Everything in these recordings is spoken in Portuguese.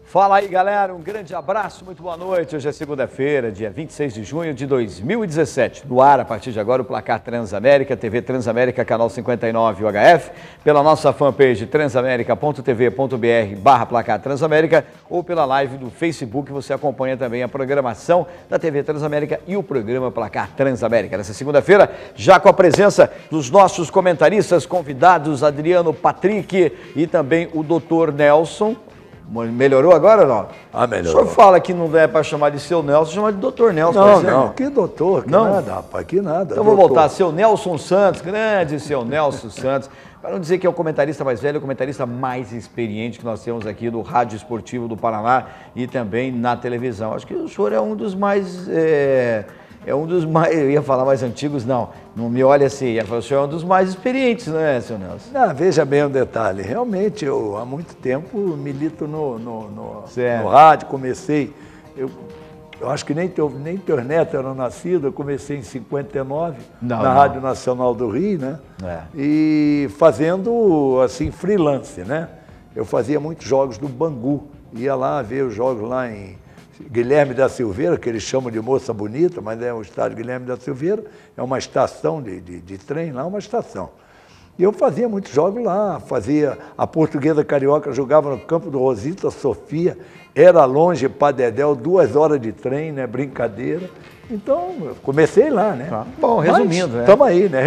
Fala aí, galera, um grande abraço, muito boa noite. Hoje é segunda-feira, dia 26 de junho de 2017. No ar, a partir de agora, o Placar Transamérica, TV Transamérica, canal 59 UHF, pela nossa fanpage transamerica.tv.br/Placar Transamérica ou pela live do Facebook. Você acompanha também a programação da TV Transamérica e o programa Placar Transamérica. Nessa segunda-feira, já com a presença dos nossos comentaristas convidados, Adriano Patrick e também o Dr. Nelson. Melhorou agora ou não? Melhorou. O senhor fala que não é para chamar de seu Nelson, chama de doutor Nelson. Não, que doutor, que não? Nada, rapaz, que nada. Então vou voltar, seu Nelson Santos, grande seu Nelson Santos. Para não dizer que é o comentarista mais velho, é o comentarista mais experiente que nós temos aqui do Rádio Esportivo do Paraná e também na televisão. Acho que o senhor é um dos mais... eu ia falar mais antigos, não me olha assim, ia falar, o senhor é um dos mais experientes, não é, seu Nelson? Não, veja bem um detalhe, realmente eu há muito tempo milito no rádio, comecei, eu acho que nem teus netos eram nascidos, eu comecei em 59, na Rádio Nacional do Rio, né? E fazendo, assim, freelance, né? Eu fazia muitos jogos do Bangu, ia lá ver os jogos lá em Guilherme da Silveira, que eles chamam de Moça Bonita, mas é o estádio Guilherme da Silveira, é uma estação de trem lá, uma estação. E eu fazia muitos jogos lá, fazia a Portuguesa Carioca, jogava no campo do Rosita Sofia, era longe para Dedéu, 2 horas de trem, né, brincadeira. Então, eu comecei lá, né? Bom, resumindo, estamos aí, né?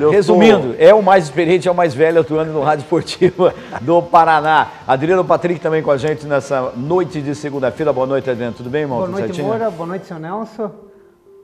Resumindo, é o mais experiente, é o mais velho atuando no Rádio Esportivo do Paraná. Adriano Patrick também com a gente nessa noite de segunda-feira. Boa noite, Adriano. Tudo bem, irmão? Boa noite, Moura. Boa noite, seu Nelson.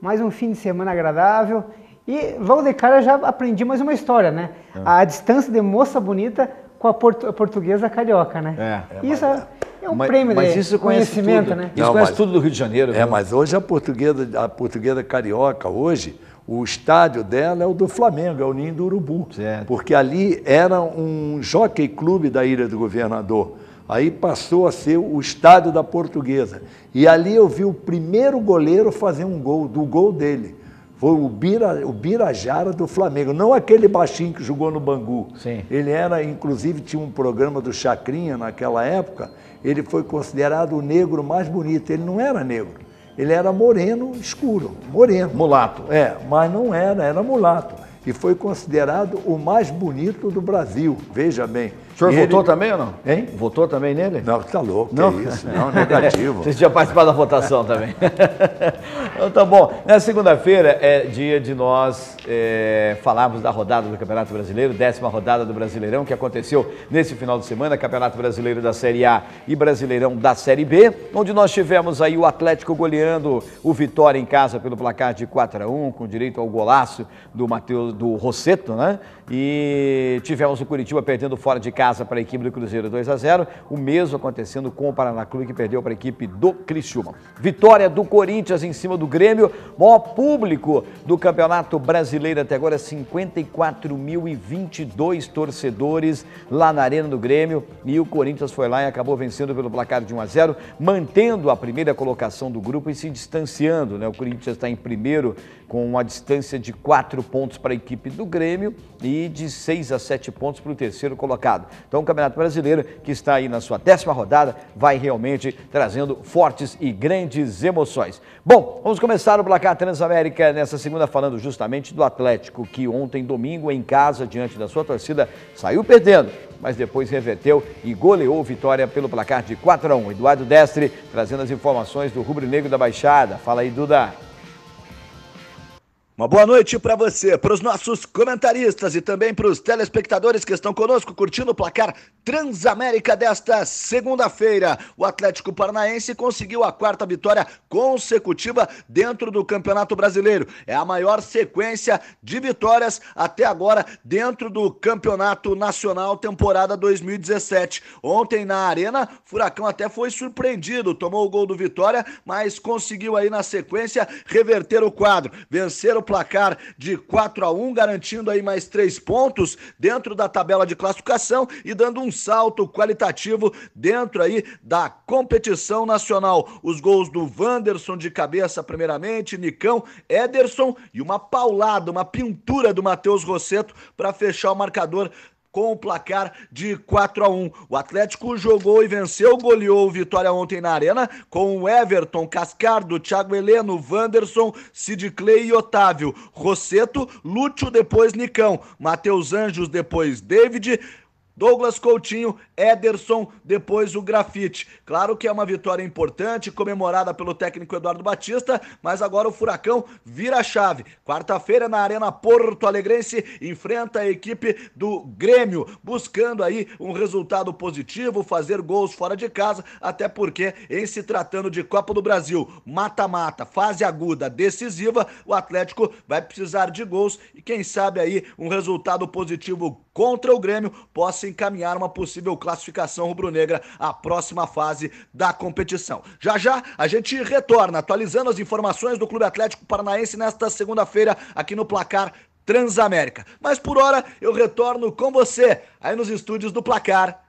Mais um fim de semana agradável. E logo de cara eu já aprendi mais uma história, né? A distância de Moça Bonita com a Portuguesa Carioca, né? Isso é um prêmio de conhecimento, né? Isso conhece tudo do Rio de Janeiro. Mas hoje a Portuguesa Carioca, hoje, o estádio dela é o do Flamengo, é o Ninho do Urubu. Certo. Porque ali era um jockey clube da Ilha do Governador. Aí passou a ser o estádio da Portuguesa. E ali eu vi o primeiro goleiro fazer um gol, do gol dele. Foi o Birajara do Flamengo, não aquele baixinho que jogou no Bangu. Sim. Ele era, inclusive, tinha um programa do Chacrinha naquela época, ele foi considerado o negro mais bonito. Ele não era negro, ele era moreno escuro, moreno. Mulato. Mas não era mulato. E foi considerado o mais bonito do Brasil, veja bem. O senhor votou também ou não? Hein? Votou também nele? Não, tá louco, não? Que isso? Não, negativo. Vocês tinham participado da votação também. Então tá bom. Na segunda-feira é dia de nós falarmos da rodada do Campeonato Brasileiro, 10ª rodada do Brasileirão, que aconteceu nesse final de semana, Campeonato Brasileiro da Série A e Brasileirão da Série B, onde nós tivemos aí o Atlético goleando o Vitória em casa pelo placar de 4-1, com direito ao golaço do Rosseto, né? E tivemos o Curitiba perdendo fora de casa para a equipe do Cruzeiro 2-0, o mesmo acontecendo com o Paraná Clube, que perdeu para a equipe do Criciúma. Vitória do Corinthians em cima do Grêmio, maior público do Campeonato Brasileiro até agora, 54.022 torcedores lá na Arena do Grêmio, e o Corinthians foi lá e acabou vencendo pelo placar de 1-0, mantendo a primeira colocação do grupo e se distanciando, né? O Corinthians está em primeiro com uma distância de 4 pontos para a equipe do Grêmio e de 6 a 7 pontos para o terceiro colocado. Então o Campeonato Brasileiro, que está aí na sua 10ª rodada, vai realmente trazendo fortes e grandes emoções. Bom, vamos começar o Placar Transamérica nessa segunda falando justamente do Atlético, que ontem, domingo, em casa, diante da sua torcida, saiu perdendo, mas depois reverteu e goleou Vitória pelo placar de 4-1. Eduardo Destre trazendo as informações do Rubro Negro da Baixada. Fala aí, Duda. Uma boa noite para você, para os nossos comentaristas e também para os telespectadores que estão conosco curtindo o Placar Transamérica desta segunda-feira. O Atlético Paranaense conseguiu a 4ª vitória consecutiva dentro do Campeonato Brasileiro. É a maior sequência de vitórias até agora dentro do Campeonato Nacional temporada 2017. Ontem na Arena, Furacão até foi surpreendido, tomou o gol do Vitória, mas conseguiu aí na sequência reverter o quadro, vencer o placar de 4-1, garantindo aí mais 3 pontos dentro da tabela de classificação e dando um salto qualitativo dentro aí da competição nacional. Os gols do Wanderson de cabeça primeiramente, Nicão, Ederson e uma paulada, uma pintura do Matheus Rosseto para fechar o marcador com o placar de 4-1. O Atlético jogou e venceu, goleou o Vitória ontem na Arena, com o Everton, Cascardo, Thiago Heleno, Wanderson, Sid Clay e Otávio, Rosseto, Lúcio, depois Nicão, Matheus Anjos, depois David, Douglas Coutinho, Ederson, depois o Grafite. Claro que é uma vitória importante, comemorada pelo técnico Eduardo Batista, mas agora o Furacão vira a chave. Quarta-feira na Arena Porto Alegrense, enfrenta a equipe do Grêmio, buscando aí um resultado positivo, fazer gols fora de casa, até porque em se tratando de Copa do Brasil, mata-mata, fase aguda, decisiva, o Atlético vai precisar de gols e quem sabe aí um resultado positivo contra o Grêmio possa encaminhar uma possível classificação rubro-negra à próxima fase da competição. Já já a gente retorna atualizando as informações do Clube Atlético Paranaense nesta segunda-feira aqui no Placar Transamérica. Mas por hora eu retorno com você aí nos estúdios do Placar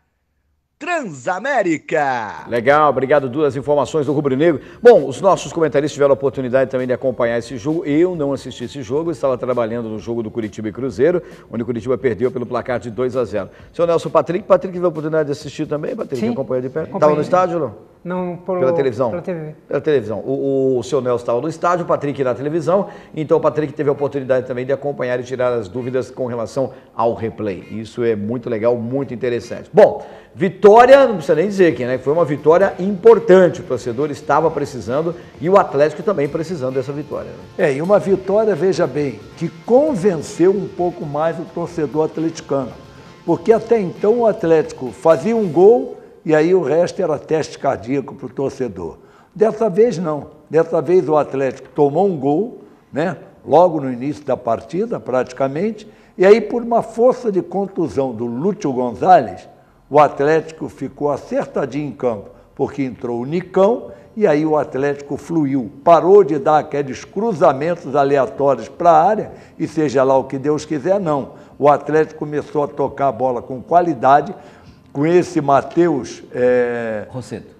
Transamérica. Legal, obrigado, duas informações do Rubro Negro. Bom, os nossos comentaristas tiveram a oportunidade também de acompanhar esse jogo. Eu não assisti esse jogo, estava trabalhando no jogo do Curitiba e Cruzeiro, onde o Curitiba perdeu pelo placar de 2-0. Seu Nelson Patrick teve a oportunidade de assistir também, Patrick? Sim. Acompanhou de perto? Estava no estádio, não? Não, pela televisão? Pela TV. Pela televisão. O seu Nelson estava no estádio, o Patrick na televisão, então o Patrick teve a oportunidade também de acompanhar e tirar as dúvidas com relação ao replay. Isso é muito legal, muito interessante. Bom, vitória, não precisa nem dizer que, né? Foi uma vitória importante, o torcedor estava precisando e o Atlético também precisando dessa vitória. Né? E uma vitória, veja bem, que convenceu um pouco mais o torcedor atleticano, porque até então o Atlético fazia um gol e aí o resto era teste cardíaco para o torcedor. Dessa vez não, dessa vez o Atlético tomou um gol, né? Logo no início da partida praticamente, e aí por uma força de contusão do Lúcio Gonzalez, o Atlético ficou acertadinho em campo, porque entrou o Nicão e aí o Atlético fluiu, parou de dar aqueles cruzamentos aleatórios para a área e seja lá o que Deus quiser, não. O Atlético começou a tocar a bola com qualidade, com esse Matheus... Rosseto.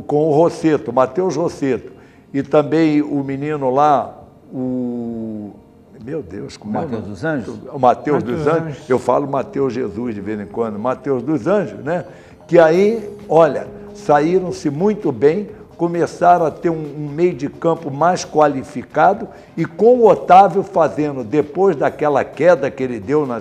Com o Rosseto, Matheus Rosseto, e também o menino lá, meu Deus, como Matheus dos Anjos? O Matheus dos Anjos. Eu falo Matheus Jesus de vez em quando. Matheus dos Anjos, né? Que aí, olha, saíram-se muito bem, começaram a ter um meio de campo mais qualificado e com o Otávio fazendo, depois daquela queda que ele deu na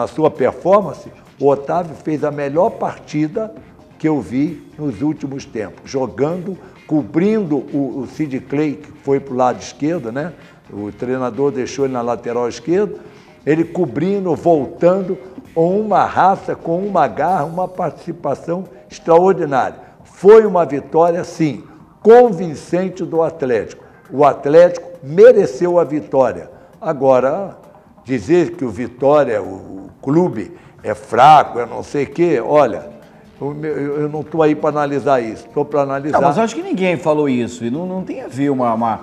sua performance, o Otávio fez a melhor partida que eu vi nos últimos tempos, jogando, cobrindo o Sid Clay, que foi para o lado esquerdo, né? O treinador deixou ele na lateral esquerda, ele cobrindo, voltando, com uma raça, com uma garra, uma participação extraordinária. Foi uma vitória, sim, convincente do Atlético. O Atlético mereceu a vitória. Agora, dizer que o Vitória, o clube, é fraco, eu não sei o quê, olha... Eu não estou aí para analisar isso, estou para analisar... Não, mas eu acho que ninguém falou isso, e não tem a ver uma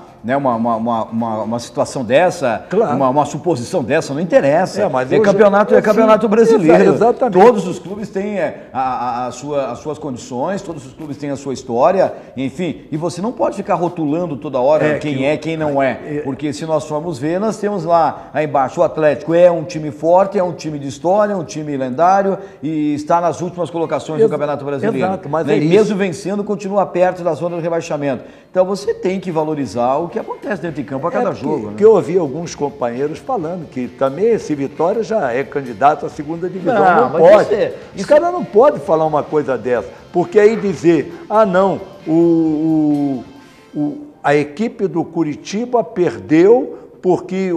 situação dessa, claro. uma suposição dessa, não interessa. Mas é campeonato brasileiro. Exatamente. Todos os clubes têm as suas condições, todos os clubes têm a sua história, enfim, e você não pode ficar rotulando toda hora quem não é, porque se nós formos ver, nós temos lá embaixo, o Atlético é um time forte, é um time de história, é um time lendário e está nas últimas colocações do Campeonato Brasileiro. Exato, mas e mesmo vencendo, continua perto da zona do rebaixamento. Então você tem que valorizar o que acontece dentro de campo a cada jogo. Que eu ouvi alguns companheiros falando que também esse Vitória já é candidato à segunda divisão. Não pode. Os caras não podem falar uma coisa dessa, porque aí dizer, não, a equipe do Curitiba perdeu porque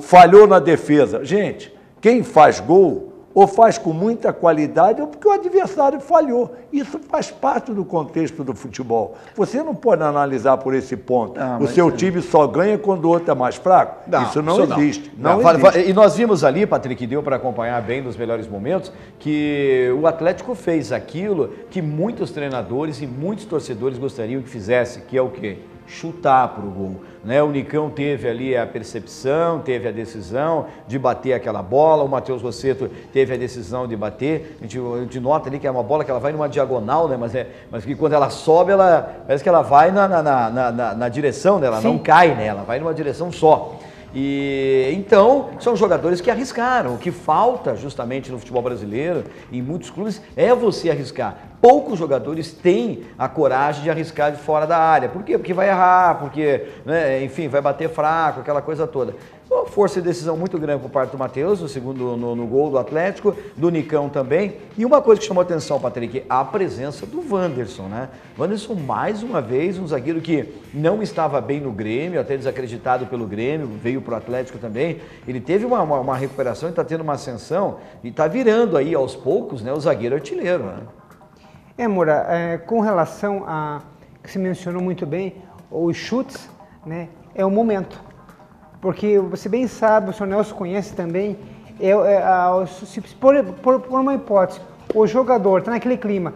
falhou na defesa. Gente, quem faz gol ou faz com muita qualidade, ou porque o adversário falhou. Isso faz parte do contexto do futebol. Você não pode analisar por esse ponto. O seu time só ganha quando o outro é mais fraco. Isso não existe. Não existe. E nós vimos ali, Patrick, que deu para acompanhar bem nos melhores momentos, que o Atlético fez aquilo que muitos treinadores e muitos torcedores gostariam que fizesse, que é o quê? Chutar para o gol. Né? O Nicão teve ali a percepção, teve a decisão de bater aquela bola, o Matheus Rosseto teve a decisão de bater, a gente nota ali que é uma bola que ela vai numa diagonal, né? mas que quando ela sobe, parece que ela vai na direção dela, não cai nela, vai numa direção só. E então, são jogadores que arriscaram. O que falta justamente no futebol brasileiro, em muitos clubes, é você arriscar. Poucos jogadores têm a coragem de arriscar de fora da área. Por quê? Porque vai errar, porque, né, enfim, vai bater fraco, aquela coisa toda. Uma força de decisão muito grande por parte do Matheus, no segundo no gol do Atlético, do Nicão também. E uma coisa que chamou a atenção, Patrick, a presença do Wanderson, né? Wanderson, mais uma vez, um zagueiro que não estava bem no Grêmio, até desacreditado pelo Grêmio, veio para o Atlético também. Ele teve uma recuperação e está tendo uma ascensão e está virando aí aos poucos, né, o zagueiro artilheiro, né? Moura, com relação a que você mencionou muito bem, os chutes, né, é o momento. Porque você bem sabe, o senhor Nelson conhece também, se por uma hipótese, o jogador está naquele clima,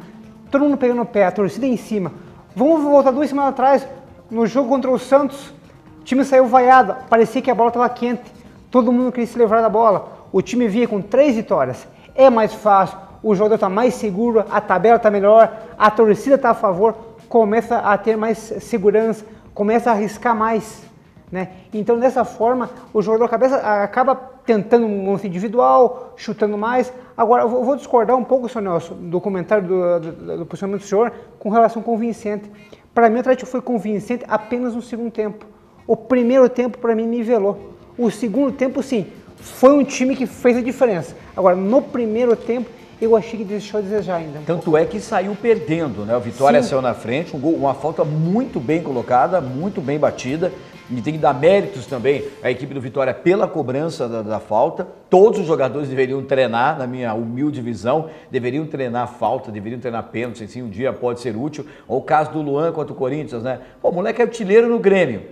todo mundo pegando o pé, a torcida em cima, vamos voltar 2 semanas atrás, no jogo contra o Santos, o time saiu vaiado, parecia que a bola estava quente, todo mundo queria se livrar da bola, o time vinha com 3 vitórias, é mais fácil, o jogador está mais seguro, a tabela está melhor, a torcida está a favor, começa a ter mais segurança, começa a arriscar mais. Né? Então, dessa forma, o jogador acaba tentando um lance individual, chutando mais. Agora, eu vou discordar um pouco, senhor Nelson, do comentário do posicionamento do senhor com relação ao convincente. Para mim, o Atlético foi convincente apenas no segundo tempo. O primeiro tempo, para mim, nivelou. O segundo tempo, sim, foi um time que fez a diferença. Agora, no primeiro tempo, eu achei que deixou a desejar ainda. Tanto é que saiu perdendo, né? O Vitória saiu na frente, uma falta muito bem colocada, muito bem batida. E tem que dar méritos também à equipe do Vitória pela cobrança da falta. Todos os jogadores deveriam treinar, na minha humilde visão, deveriam treinar falta, deveriam treinar pênalti, assim, um dia pode ser útil. Ou o caso do Luan contra o Corinthians, né? Pô, o moleque é artilheiro no Grêmio.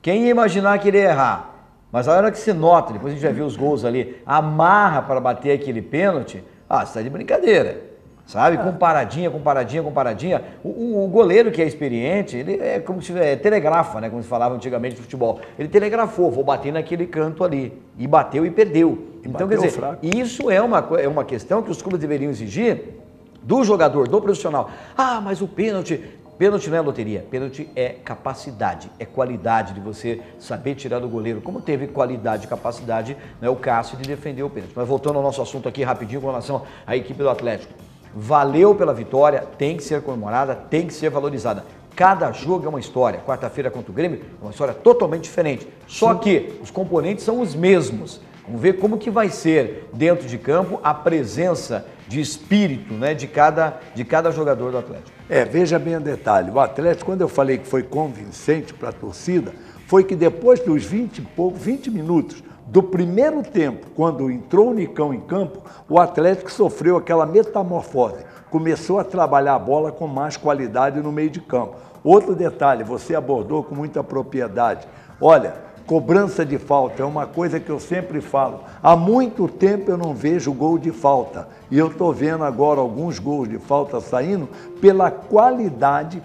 Quem ia imaginar que ele ia errar? Mas a hora que se nota, depois a gente vai ver os gols ali, amarra para bater aquele pênalti, você está de brincadeira. Sabe? Comparadinha. O goleiro que é experiente, ele é como se telegrafa, né? Como se falava antigamente no futebol. Ele telegrafou, vou bater naquele canto ali. E bateu e perdeu. Então, quer dizer, isso é uma questão que os clubes deveriam exigir do jogador, do profissional. Mas o pênalti não é loteria, pênalti é capacidade, é qualidade de você saber tirar do goleiro, como teve qualidade e capacidade, né, o Cássio de defender o pênalti. Mas voltando ao nosso assunto aqui rapidinho com relação à equipe do Atlético. Valeu pela vitória, tem que ser comemorada, tem que ser valorizada. Cada jogo é uma história. Quarta-feira contra o Grêmio é uma história totalmente diferente. Só que os componentes são os mesmos. Vamos ver como que vai ser dentro de campo a presença de espírito, né, de cada jogador do Atlético. Veja bem o detalhe. O Atlético, quando eu falei que foi convincente para a torcida, foi que depois dos 20 minutos do primeiro tempo, quando entrou o Nicão em campo, o Atlético sofreu aquela metamorfose. Começou a trabalhar a bola com mais qualidade no meio de campo. Outro detalhe, você abordou com muita propriedade. Olha, cobrança de falta é uma coisa que eu sempre falo. Há muito tempo eu não vejo gol de falta. E eu estou vendo agora alguns gols de falta saindo pela qualidade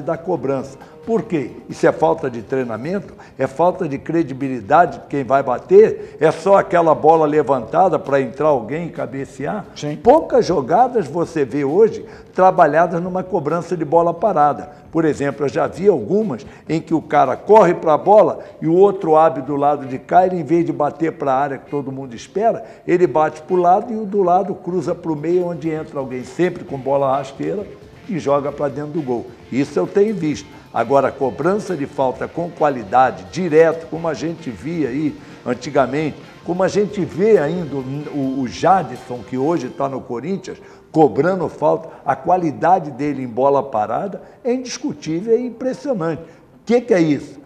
da cobrança. Por quê? Isso é falta de treinamento? É falta de credibilidade de quem vai bater? É só aquela bola levantada para entrar alguém e cabecear? Sim. Poucas jogadas você vê hoje trabalhadas numa cobrança de bola parada. Por exemplo, eu já vi algumas em que o cara corre para a bola e o outro abre do lado de cá, ele, em vez de bater para a área que todo mundo espera, ele bate para o lado e o do lado cruza para o meio, onde entra alguém sempre com bola rasteira e joga para dentro do gol. Isso eu tenho visto. Agora, cobrança de falta com qualidade, direto, como a gente via aí antigamente, como a gente vê ainda o Jadson, que hoje está no Corinthians, cobrando falta, a qualidade dele em bola parada é indiscutível e impressionante. O que é isso?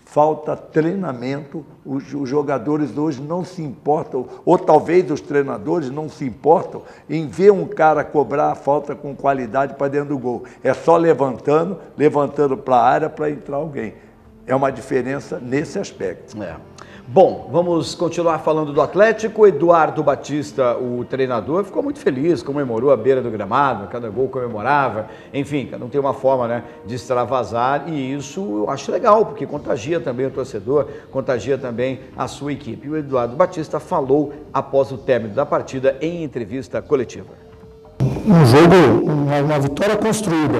Falta treinamento, os jogadores hoje não se importam, ou talvez os treinadores não se importam em ver um cara cobrar a falta com qualidade para dentro do gol. É só levantando para a área para entrar alguém. É uma diferença nesse aspecto. Bom, vamos continuar falando do Atlético. Eduardo Batista, o treinador, ficou muito feliz, comemorou à beira do gramado, cada gol comemorava. Enfim, cada um tem uma forma, né, de extravasar e isso eu acho legal, porque contagia também o torcedor, contagia também a sua equipe. E o Eduardo Batista falou após o término da partida em entrevista coletiva. Um jogo, uma vitória construída,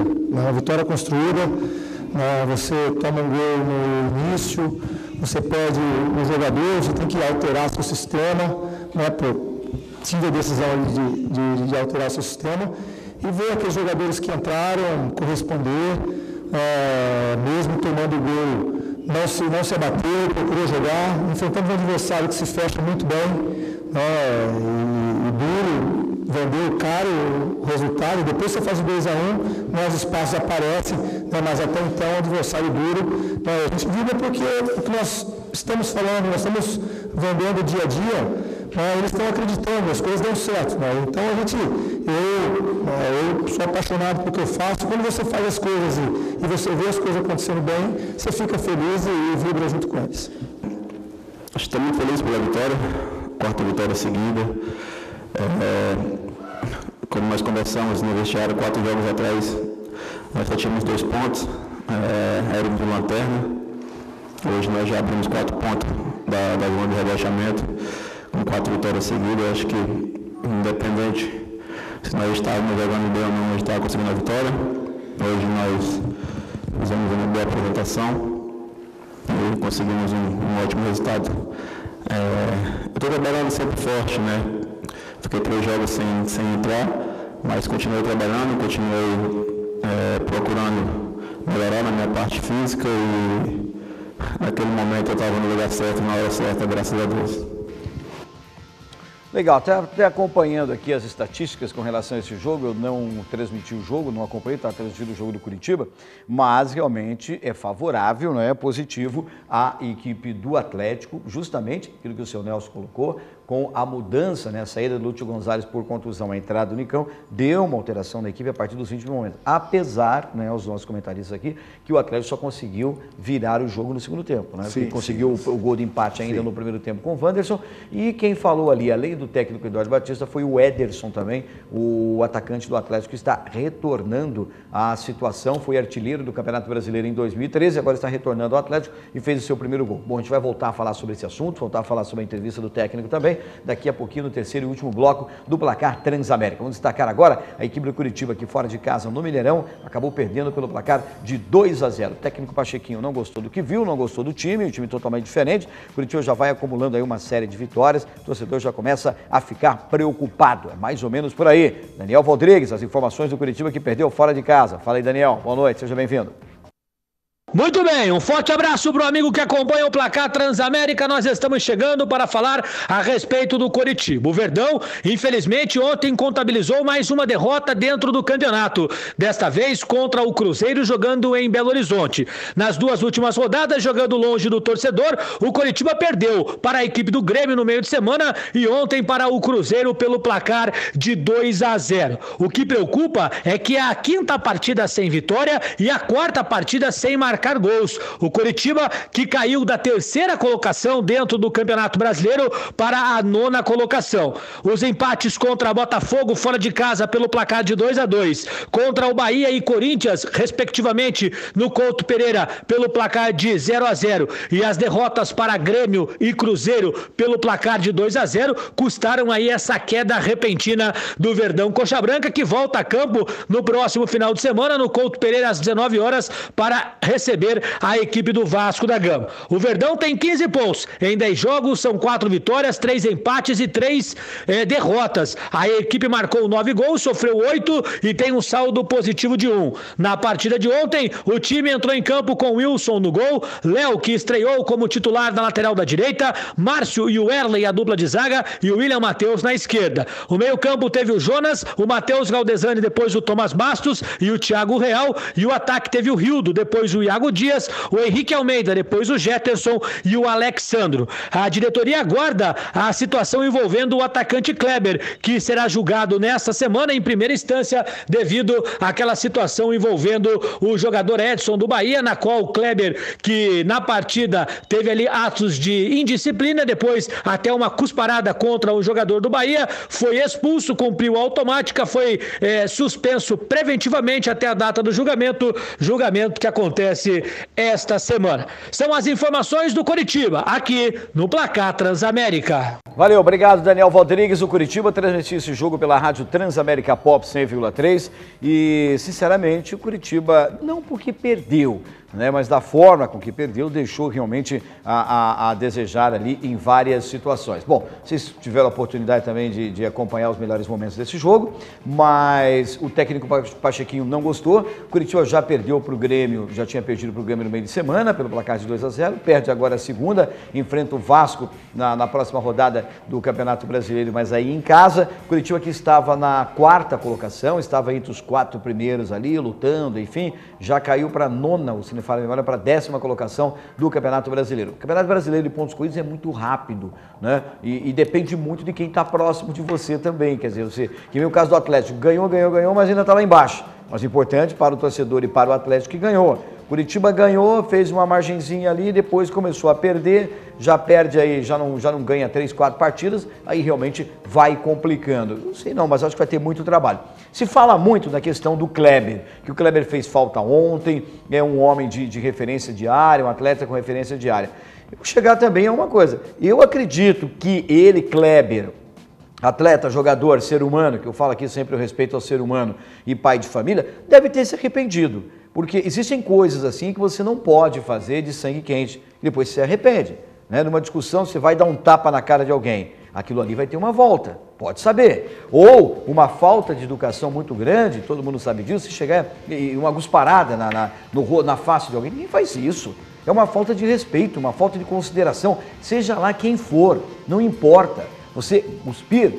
você toma um gol no início, você perde o jogador, você tem que alterar seu sistema, né, tive a decisão de alterar seu sistema e ver aqueles jogadores que entraram corresponder, mesmo tomando o gol, não se abateu, procurou jogar, enfrentando um adversário que se fecha muito bem, e duro, vendeu caro o resultado, depois você faz o 2-1, os espaços aparecem, mas até então o adversário duro, a gente vibra porque o que nós estamos falando, nós estamos vendendo dia a dia, eles estão acreditando, as coisas dão certo. Então eu sou apaixonado pelo que eu faço. Quando você faz as coisas e você vê as coisas acontecendo bem, você fica feliz e vibra junto com eles. Estou muito feliz pela vitória, quarta vitória seguida. Como nós conversamos no vestiário 4 jogos atrás, nós só tínhamos 2 pontos, éramos de lanterna. Hoje nós já abrimos 4 pontos da zona de rebaixamento, com 4 vitórias seguidas. Acho que, independente se nós estávamos jogando bem ou não, a gente estava conseguindo a vitória. Hoje nós fizemos uma boa apresentação e conseguimos um ótimo resultado. Eu estou trabalhando sempre forte, né? Fiquei 3 jogos sem entrar, mas continuei trabalhando, continuei procurando melhorar na minha parte física e naquele momento eu estava no lugar certo, na hora certa, graças a Deus. Legal, até acompanhando aqui as estatísticas com relação a esse jogo, eu não transmiti o jogo, não acompanhei, estava transmitindo o jogo do Curitiba, mas realmente é favorável, não é positivo à equipe do Atlético, justamente aquilo que o seu Nelson colocou, com a mudança, a saída do Lúcio Gonzalez por contusão, a entrada do Nicão, deu uma alteração na equipe a partir dos 20 momentos. Apesar, os nossos comentaristas aqui, que o Atlético só conseguiu virar o jogo no segundo tempo, Sim, conseguiu o gol de empate ainda no primeiro tempo com o Wanderson, e quem falou ali, além do técnico Eduardo Batista, foi o Ederson também, o atacante do Atlético, que está retornando à situação, foi artilheiro do Campeonato Brasileiro em 2013, agora está retornando ao Atlético e fez o seu primeiro gol. Bom, a gente vai voltar a falar sobre esse assunto, voltar a falar sobre a entrevista do técnico também, daqui a pouquinho no terceiro e último bloco do placar Transamérica. Vamos destacar agora a equipe do Curitiba aqui fora de casa no Mineirão, acabou perdendo pelo placar de 2-0. O técnico Pachequinho não gostou do que viu, não gostou do time, o time totalmente diferente. O Curitiba já vai acumulando aí uma série de vitórias, o torcedor já começa a ficar preocupado, é mais ou menos por aí. Daniel Rodrigues, as informações do Curitiba que perdeu fora de casa. Fala aí, Daniel, boa noite, seja bem-vindo. Muito bem, um forte abraço para o amigo que acompanha o placar Transamérica. Nós estamos chegando para falar a respeito do Coritiba. O Verdão, infelizmente, ontem contabilizou mais uma derrota dentro do campeonato. Desta vez contra o Cruzeiro, jogando em Belo Horizonte. Nas 2 últimas rodadas, jogando longe do torcedor, o Coritiba perdeu para a equipe do Grêmio no meio de semana e ontem para o Cruzeiro pelo placar de 2-0. O que preocupa é que é a 5ª partida sem vitória e a 4ª partida sem marcar gols. O Coritiba que caiu da 3ª colocação dentro do Campeonato Brasileiro para a 9ª colocação. Os empates contra Botafogo fora de casa pelo placar de 2-2, contra o Bahia e Corinthians, respectivamente, no Couto Pereira pelo placar de 0-0 e as derrotas para Grêmio e Cruzeiro pelo placar de 2-0 custaram aí essa queda repentina do Verdão Coxa Branca, que volta a campo no próximo final de semana no Couto Pereira às 19 horas para receber a equipe do Vasco da Gama. O Verdão tem 15 pontos em 10 jogos, são 4 vitórias, 3 empates e 3 derrotas. A equipe marcou 9 gols, sofreu 8 e tem um saldo positivo de 1. Na partida de ontem, o time entrou em campo com Wilson no gol, Léo, que estreou como titular na lateral da direita, Márcio e o Erley, a dupla de zaga, e o William Matheus na esquerda. O meio-campo teve o Jonas, o Matheus Galdesani, depois o Tomás Bastos e o Thiago Real, e o ataque teve o Rildo, depois o Iago Dias, o Henrique Almeida, depois o Jetterson e o Alexandro. A diretoria aguarda a situação envolvendo o atacante Kleber, que será julgado nesta semana em primeira instância devido àquela situação envolvendo o jogador Edson do Bahia, na qual o Kleber, que na partida teve ali atos de indisciplina, depois até uma cusparada contra o jogador do Bahia, foi expulso, cumpriu a automática, foi suspenso preventivamente até a data do julgamento que acontece esta semana. São as informações do Coritiba, aqui no Placar Transamérica. Valeu, obrigado Daniel Rodrigues. O Coritiba transmitiu esse jogo pela rádio Transamérica Pop 100,3 e, sinceramente, o Coritiba, não porque perdeu, né? Mas da forma com que perdeu, deixou realmente a desejar ali em várias situações. Bom, vocês tiveram a oportunidade também de acompanhar os melhores momentos desse jogo, mas o técnico Pachequinho não gostou. Curitiba já perdeu para o Grêmio, já tinha perdido para o Grêmio no meio de semana, pelo placar de 2-0, perde agora a segunda, enfrenta o Vasco na próxima rodada do Campeonato Brasileiro, mas aí em casa. Curitiba que estava na 4ª colocação, estava entre os 4 primeiros ali, lutando, enfim, já caiu para a 9ª, se não me falha a memória, para a 10ª colocação do Campeonato Brasileiro. O Campeonato Brasileiro de pontos corridos é muito rápido, né? E depende muito de quem está próximo de você também, quer dizer, que nem o caso do Atlético, ganhou, mas ainda está lá embaixo. Mas importante para o torcedor e para o Atlético que ganhou. Curitiba ganhou, fez uma margenzinha ali, depois começou a perder, já perde aí, já não ganha 3, 4 partidas, aí realmente vai complicando. Não sei não, mas acho que vai ter muito trabalho. Se fala muito da questão do Kleber, que o Kleber fez falta ontem, é um homem de referência diária, um atleta com referência diária. Eu vou chegar também a uma coisa, eu acredito que ele, Kleber, atleta, jogador, ser humano, que eu falo aqui sempre o respeito ao ser humano e pai de família, deve ter se arrependido. Porque existem coisas assim que você não pode fazer de sangue quente, depois você se arrepende. Né? Numa discussão, você vai dar um tapa na cara de alguém, aquilo ali vai ter uma volta, pode saber. Ou uma falta de educação muito grande, todo mundo sabe disso, se chegar uma gusparada na face de alguém, ninguém faz isso. É uma falta de respeito, uma falta de consideração, seja lá quem for, não importa. Você cuspir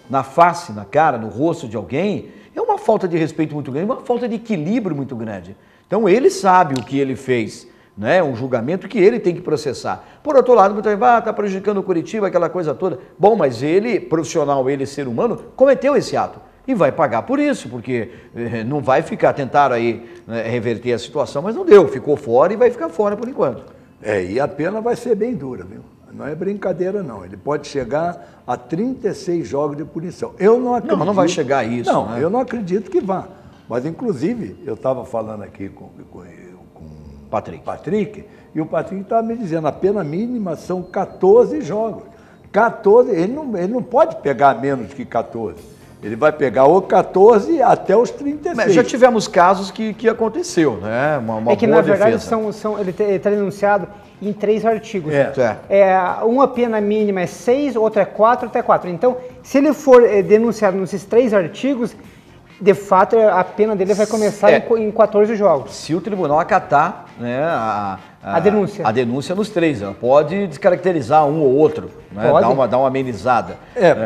na face, na cara, no rosto de alguém, é uma falta de respeito muito grande, uma falta de equilíbrio muito grande. Então ele sabe o que ele fez, né? Um julgamento que ele tem que processar. Por outro lado, muita gente vai, está prejudicando o Curitiba, aquela coisa toda. Bom, mas ele, profissional, ele, ser humano, cometeu esse ato. E vai pagar por isso, porque não vai ficar, tentaram aí reverter a situação, mas não deu, ficou fora e vai ficar fora por enquanto. E a pena vai ser bem dura, viu? Não é brincadeira, não. Ele pode chegar a 36 jogos de punição. Eu não acredito. Não vai chegar a isso. Não, né? Eu não acredito que vá. Mas, inclusive, eu estava falando aqui com o Patrick, e o Patrick estava me dizendo, a pena mínima são 14 jogos. 14, ele não pode pegar menos que 14. Ele vai pegar ou 14 até os 36. Mas já tivemos casos que aconteceu, né? Uma que, boa na verdade, defesa. ele está denunciado em 3 artigos. Uma pena mínima é 6, outra é 4, outra é 4. Então, se ele for denunciado nesses 3 artigos, de fato, a pena dele vai começar em 14 jogos. Se o tribunal acatar, né, a denúncia nos 3, ela pode descaracterizar um ou outro, né, dar uma amenizada.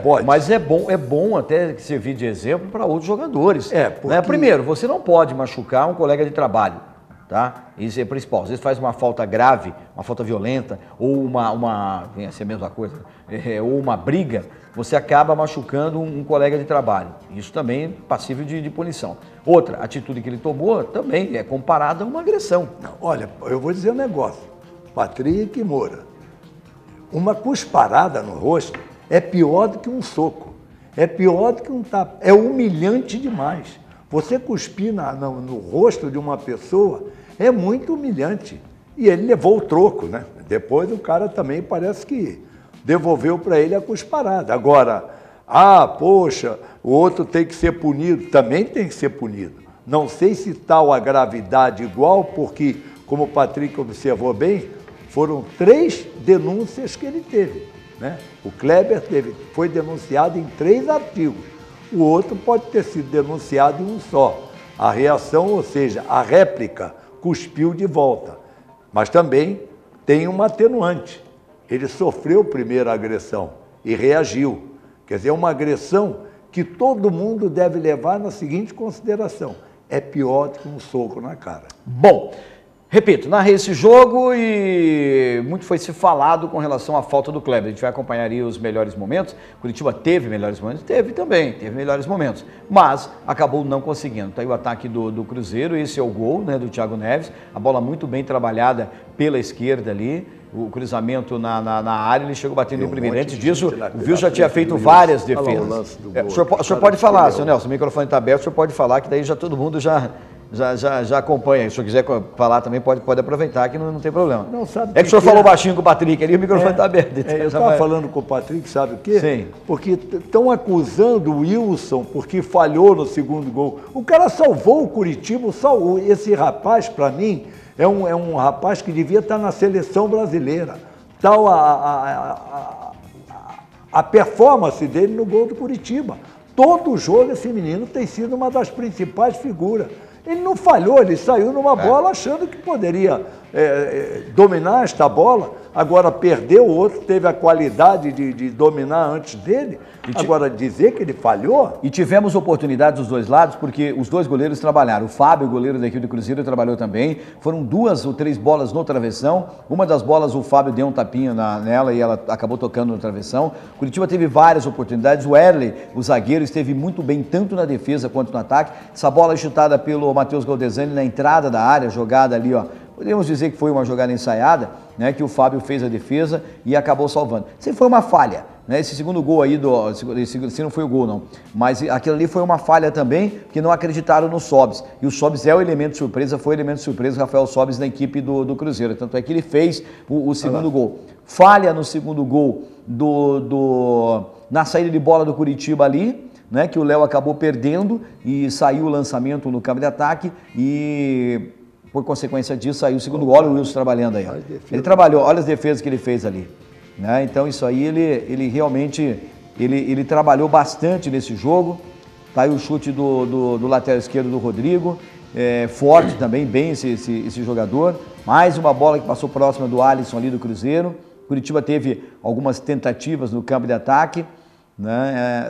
Pode. Mas é bom até servir de exemplo para outros jogadores. Porque... né? Primeiro, você não pode machucar um colega de trabalho. Tá? Isso é principal. Às vezes faz uma falta grave, uma falta violenta, ou vem a ser a mesma coisa, ou uma briga, você acaba machucando um colega de trabalho. Isso também é passível de punição. Outra atitude que ele tomou também é comparada a uma agressão. Não, olha, eu vou dizer um negócio. Patrick Moura, uma cusparada no rosto é pior do que um soco, é pior do que um tapa, é humilhante demais. Você cuspir no rosto de uma pessoa é muito humilhante. E ele levou o troco, né? Depois o cara também parece que devolveu para ele a cusparada. Agora, poxa, o outro tem que ser punido. Também tem que ser punido. Não sei se tal a gravidade igual, porque, como o Patrick observou bem, foram 3 denúncias que ele teve, né? O Kleber foi denunciado em 3 artigos. O outro pode ter sido denunciado em um só. A reação, ou seja, a réplica, cuspiu de volta. Mas também tem uma atenuante. Ele sofreu a primeira agressão e reagiu. Quer dizer, é uma agressão que todo mundo deve levar na seguinte consideração. É pior do que um soco na cara. Bom, repito, narrei esse jogo e muito foi se falado com relação à falta do Kleber. A gente vai acompanhar aí os melhores momentos. Curitiba teve melhores momentos? Teve também, teve melhores momentos. Mas acabou não conseguindo. Tá aí o ataque do Cruzeiro, esse é o gol, né, do Thiago Neves. A bola muito bem trabalhada pela esquerda ali. O cruzamento na área, ele chegou batendo em primeiro. Antes disso, o Vil já tinha feito várias defesas. O senhor pode falar, senhor Nelson, o microfone está aberto, o senhor pode falar, que daí já todo mundo já acompanha. Se o senhor quiser falar também, pode aproveitar, que não tem problema. Não, sabe que o senhor falou baixinho com o Patrick ali, o microfone está aberto. Então eu estava falando com o Patrick, sabe o quê? Sim. Porque estão acusando o Wilson porque falhou no segundo gol. O cara salvou o Curitiba, esse rapaz, para mim, É um rapaz que devia estar na seleção brasileira. Tal a performance dele no gol do Curitiba. Todo jogo esse menino tem sido uma das principais figuras. Ele não falhou, ele saiu numa bola achando que poderia dominar esta bola, agora perdeu, o outro teve a qualidade de dominar antes dele, agora dizer que ele falhou... E tivemos oportunidades dos dois lados, porque os dois goleiros trabalharam. O Fábio, goleiro da equipe do Cruzeiro, trabalhou também. Foram 2 ou 3 bolas no travessão. Uma das bolas o Fábio deu um tapinha nela e ela acabou tocando no travessão. O Curitiba teve várias oportunidades. O Erley, o zagueiro, esteve muito bem tanto na defesa quanto no ataque. Essa bola chutada pelo Matheus Galdesani na entrada da área, jogada ali, ó. Podemos dizer que foi uma jogada ensaiada, né, que o Fábio fez a defesa e acabou salvando. Se foi uma falha, né, esse segundo gol aí, se não foi o gol não, mas aquilo ali foi uma falha também, que não acreditaram no Sobis. E o Sobis é o elemento surpresa, foi o elemento surpresa, o Rafael Sobis na equipe do Cruzeiro. Tanto é que ele fez o segundo gol. Falha no segundo gol na saída de bola do Curitiba ali, né, que o Léo acabou perdendo e saiu o lançamento no campo de ataque e... Por consequência disso, saiu o segundo gol. Olha o Wilson trabalhando aí. Ó. Ele trabalhou, olha as defesas que ele fez ali. Né? Então isso aí, ele realmente ele trabalhou bastante nesse jogo. Tá aí o chute do lateral esquerdo do Rodrigo. Forte também, bem esse jogador. Mais uma bola que passou próxima do Alisson ali do Cruzeiro. Curitiba teve algumas tentativas no campo de ataque. Né?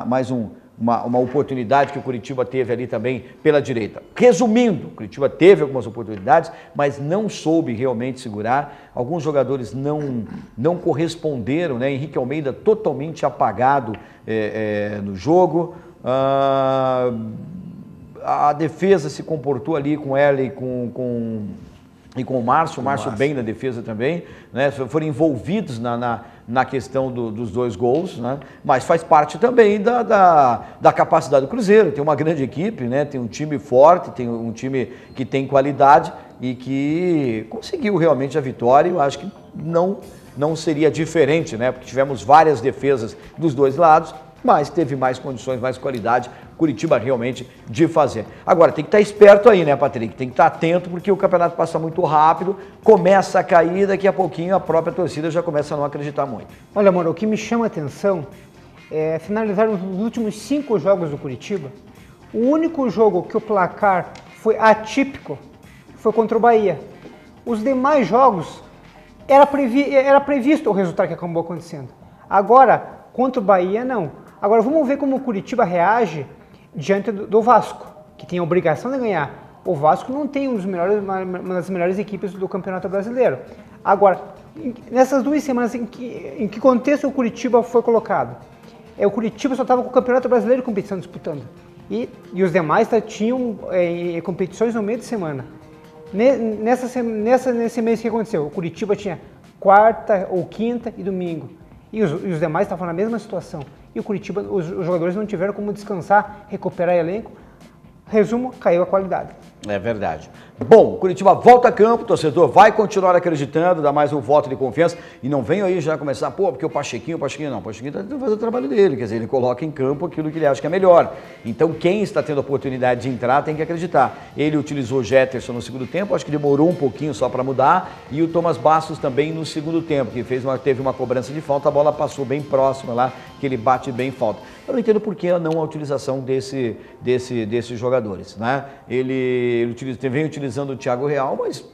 Mais uma oportunidade que o Curitiba teve ali também pela direita. Resumindo, o Curitiba teve algumas oportunidades, mas não soube realmente segurar. Alguns jogadores não corresponderam, né? Henrique Almeida totalmente apagado no jogo. A defesa se comportou ali com ela e com o Márcio. O Márcio bem na defesa também, né? Foram envolvidos na questão dos 2 gols, né? Mas faz parte também da capacidade do Cruzeiro. Tem uma grande equipe, né? Tem um time forte, tem um time que tem qualidade e que conseguiu realmente a vitória. Eu acho que não seria diferente, né? Porque tivemos várias defesas dos dois lados, mas teve mais condições, mais qualidade, Curitiba realmente de fazer. Agora, tem que estar esperto aí, né, Patrick? Tem que estar atento, porque o campeonato passa muito rápido, começa a cair, daqui a pouquinho a própria torcida já começa a não acreditar muito. Olha, amor, o que me chama a atenção é finalizar os últimos 5 jogos do Curitiba. O único jogo que o placar foi atípico foi contra o Bahia. Os demais jogos era previsto o resultado que acabou acontecendo. Agora, contra o Bahia, não. Agora vamos ver como o Curitiba reage diante do Vasco, que tem a obrigação de ganhar. O Vasco não tem uma das melhores equipes do Campeonato Brasileiro. Agora, nessas 2 semanas, em que contexto o Curitiba foi colocado? O Curitiba só estava com o Campeonato Brasileiro de competição disputando. E os demais tinham competições no meio de semana. Nesse mês que aconteceu? O Curitiba tinha quarta ou quinta e domingo. E os demais estavam na mesma situação. E o Curitiba, os jogadores não tiveram como descansar, recuperar elenco. Resumo, caiu a qualidade. É verdade. Bom, o Curitiba volta a campo, o torcedor vai continuar acreditando, dá mais um voto de confiança e não vem aí já começar, porque o Pachequinho não, o Pachequinho está fazendo o trabalho dele, quer dizer, ele coloca em campo aquilo que ele acha que é melhor. Então quem está tendo a oportunidade de entrar tem que acreditar. Ele utilizou o Jetterson no segundo tempo, acho que demorou um pouquinho só para mudar, e o Thomas Bastos também no segundo tempo, que teve uma cobrança de falta, a bola passou bem próxima lá, que ele bate bem em falta. Eu não entendo por que não a utilização desses jogadores, né? Ele vem utilizando o Thiago Real, mas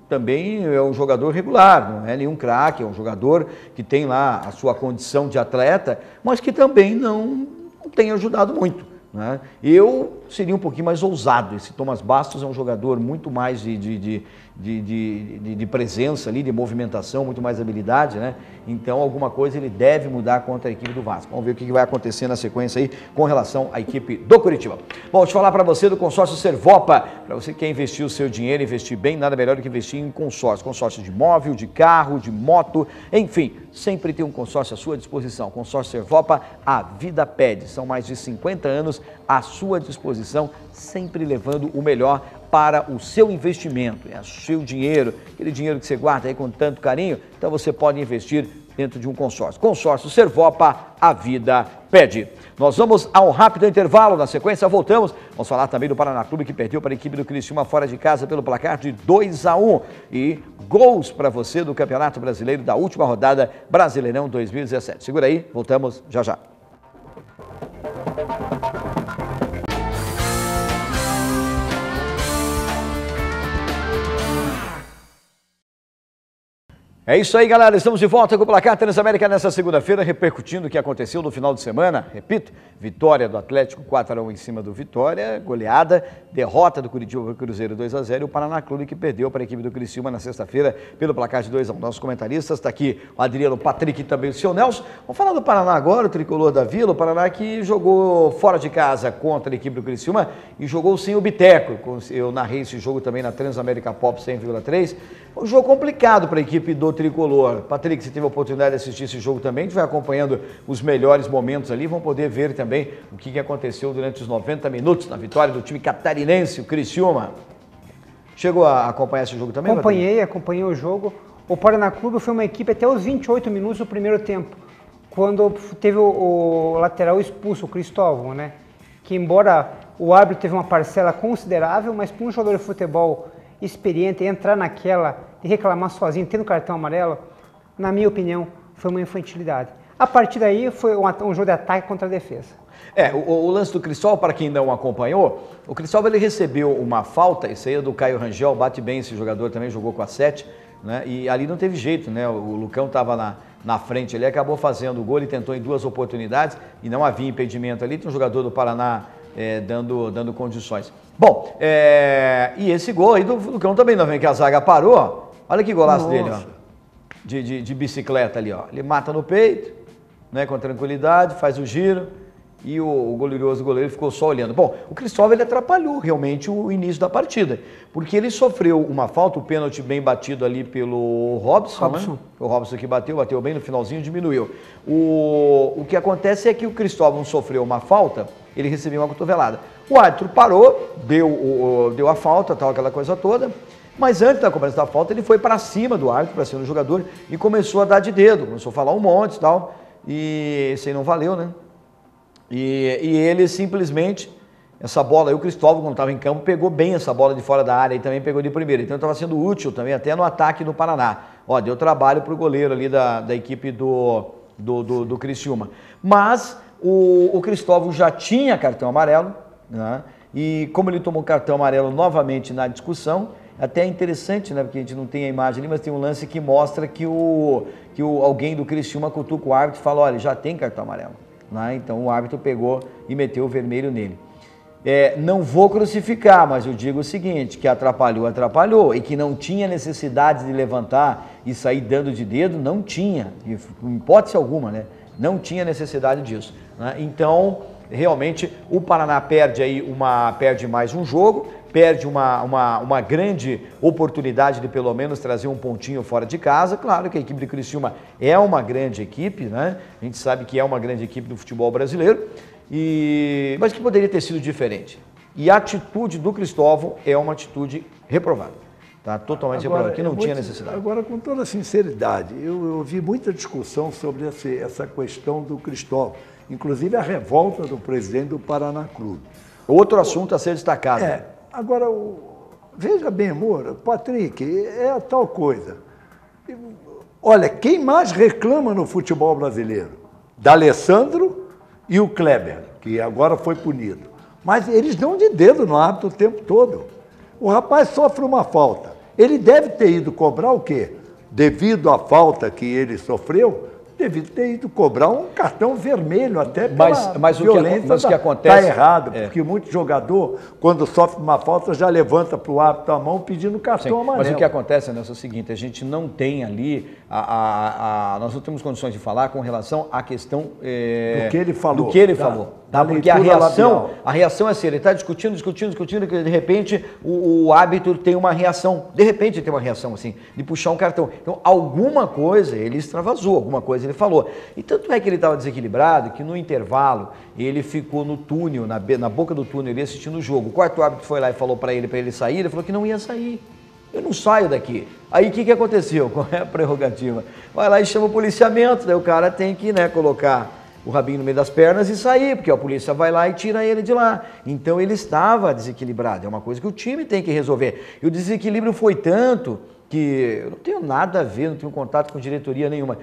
também é um jogador regular, não é nenhum craque, é um jogador que tem lá a sua condição de atleta, mas que também não tem ajudado muito, né? Eu seria um pouquinho mais ousado. Esse Thomas Bastos é um jogador muito mais de presença ali, de movimentação, muito mais habilidade, né? Então alguma coisa ele deve mudar contra a equipe do Vasco. Vamos ver o que vai acontecer na sequência aí com relação à equipe do Curitiba. Bom, deixa eu falar para você do consórcio Servopa. Para você que quer investir o seu dinheiro, investir bem, nada melhor do que investir em consórcio. Consórcio de imóvel, de carro, de moto, enfim, sempre tem um consórcio à sua disposição. Consórcio Servopa, a vida pede. São mais de 50 anos à sua disposição, sempre levando o melhor para o seu investimento, é o seu dinheiro, aquele dinheiro que você guarda aí com tanto carinho, então você pode investir dentro de um consórcio. Consórcio Servopa, a vida pede. Nós vamos a um rápido intervalo, na sequência voltamos. Vamos falar também do Paraná Clube, que perdeu para a equipe do Criciúma fora de casa pelo placar de 2-1. E gols para você do Campeonato Brasileiro da última rodada, Brasileirão 2017. Segura aí, voltamos já já. É isso aí, galera. Estamos de volta com o Placar Transamérica nessa segunda-feira, repercutindo o que aconteceu no final de semana. Repito, vitória do Atlético 4-1 em cima do Vitória, goleada, derrota do Curitiba para o Cruzeiro 2-0 e o Paraná Clube que perdeu para a equipe do Criciúma na sexta-feira pelo placar de 2-1. Nossos comentaristas, está aqui o Adriano, o Patrick e também o seu Nelson. Vamos falar do Paraná agora, o tricolor da Vila, o Paraná que jogou fora de casa contra a equipe do Criciúma e jogou sem o Biteco. Eu narrei esse jogo também na Transamérica Pop 100,3. Um jogo complicado para a equipe do tricolor. Patrick, você teve a oportunidade de assistir esse jogo também, a gente vai acompanhando os melhores momentos ali, vão poder ver também o que aconteceu durante os 90 minutos na vitória do time catarinense, o Criciúma. Chegou a acompanhar esse jogo também, Acompanhei o jogo. O Paraná Clube foi uma equipe até os 28 minutos do primeiro tempo, quando teve o lateral expulso, o Cristóvão, né? Que embora o árbitro teve uma parcela considerável, mas para um jogador de futebol experiente entrar naquela de reclamar sozinho, tendo cartão amarelo, na minha opinião, foi uma infantilidade. A partir daí foi um jogo de ataque contra a defesa. O lance do Cristóvão, para quem não acompanhou, o Cristóvão ele recebeu uma falta, isso aí é do Caio Rangel, bate bem esse jogador também, jogou com a 7, né? E ali não teve jeito, né? O Lucão estava na frente, ele acabou fazendo o gol, ele tentou em 2 oportunidades e não havia impedimento ali, tem um jogador do Paraná dando condições. Bom, e esse gol aí do Lucão também, não vem que a zaga parou, ó. Olha que golaço dele, ó, de bicicleta ali, ó. Ele mata no peito, né, com tranquilidade, faz o giro e o glorioso goleiro ficou só olhando. Bom, o Cristóvão ele atrapalhou realmente o início da partida, porque ele sofreu uma falta, o pênalti bem batido ali pelo Robson. Né? O Robson que bateu bem no finalzinho, diminuiu. O que acontece é que o Cristóvão sofreu uma falta, ele recebeu uma cotovelada. O árbitro parou, deu a falta, tal, aquela coisa toda. Mas antes da cobrança da falta, ele foi para cima do árbitro, para cima do jogador, e começou a dar de dedo, começou a falar um monte e tal, e esse aí não valeu, né? E ele simplesmente, essa bola aí, o Cristóvão, quando estava em campo, pegou bem essa bola de fora da área e também pegou de primeira, então estava sendo útil também, até no ataque do Paraná. Ó, deu trabalho para o goleiro ali da equipe do Criciúma. Mas o Cristóvão já tinha cartão amarelo, né? E como ele tomou cartão amarelo novamente na discussão, até é interessante, né, porque a gente não tem a imagem ali, mas tem um lance que mostra que alguém do Criciúma cutuca o árbitro e fala, olha, já tem cartão amarelo. Né? Então o árbitro pegou e meteu o vermelho nele. Não vou crucificar, mas eu digo o seguinte, que atrapalhou, e que não tinha necessidade de levantar e sair dando de dedo, não tinha, em hipótese alguma, né? Não tinha necessidade disso. Né? Então, realmente, o Paraná perde mais um jogo, perde uma grande oportunidade de pelo menos trazer um pontinho fora de casa. Claro que a equipe de Criciúma é uma grande equipe, né? A gente sabe que é uma grande equipe do futebol brasileiro, mas que poderia ter sido diferente. E a atitude do Cristóvão é uma atitude reprovável. Tá? Totalmente reprovável, que não tinha necessidade. Agora, com toda sinceridade, eu ouvi muita discussão sobre essa questão do Cristóvão, inclusive a revolta do presidente do Paraná Clube. Outro assunto a ser destacado. Agora, veja bem, Moura, Patrick, é a tal coisa. Olha, quem mais reclama no futebol brasileiro? D'Alessandro e o Kleber, que agora foi punido. Mas eles dão de dedo no árbitro o tempo todo. O rapaz sofre uma falta. Ele deve ter ido cobrar o quê? Devido à falta que ele sofreu, deve ter ido cobrar um cartão vermelho até pela violência. Mas o que acontece... Está errado, porque muito jogador, quando sofre uma falta, já levanta para o árbitro a mão pedindo cartão amarelo. Mas o que acontece, Nelson, é o seguinte, a gente não tem ali, nós não temos condições de falar com relação à questão... do que ele falou. Do que ele falou. Tá? Porque a reação é assim, ele está discutindo, que de repente o árbitro tem uma reação, assim, de puxar um cartão. Então, alguma coisa ele extravasou, alguma coisa ele falou. E tanto é que ele estava desequilibrado que no intervalo ele ficou no túnel, na boca do túnel, ele assistindo o jogo. O quarto árbitro foi lá e falou para ele sair, ele falou que não ia sair. Eu não saio daqui. Aí o que aconteceu? Qual é a prerrogativa? Vai lá e chama o policiamento, daí o cara tem que, né, colocar o rabinho no meio das pernas e sair, porque a polícia vai lá e tira ele de lá. Então ele estava desequilibrado, é uma coisa que o time tem que resolver. E o desequilíbrio foi tanto que eu não tenho nada a ver, não tenho contato com diretoria nenhuma.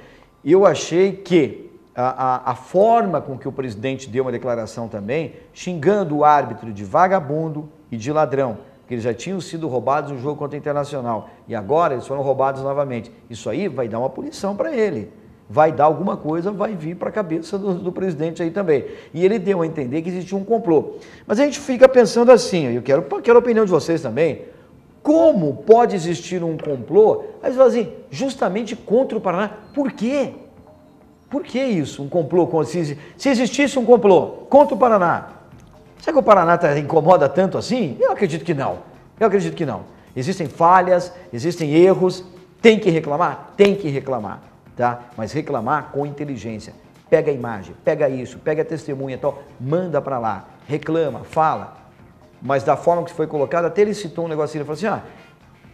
E eu achei que a forma com que o presidente deu uma declaração também, xingando o árbitro de vagabundo e de ladrão, porque eles já tinham sido roubados no jogo contra o Internacional e agora eles foram roubados novamente. Isso aí vai dar uma punição para ele. Vai dar alguma coisa, vai vir para a cabeça do presidente aí também. E ele deu a entender que existia um complô. Mas a gente fica pensando assim, eu quero a opinião de vocês também, como pode existir um complô, aí você fala assim, justamente contra o Paraná? Por quê? Por que isso, um complô? Se existisse um complô contra o Paraná, será que o Paraná incomoda tanto assim? Eu acredito que não. Eu acredito que não. Existem falhas, existem erros, tem que reclamar? Tem que reclamar. Tá? Mas reclamar com inteligência. Pega a imagem, pega isso, pega a testemunha e tal, manda para lá, reclama, fala. Mas da forma que foi colocado, até ele citou um negocinho, ele falou assim,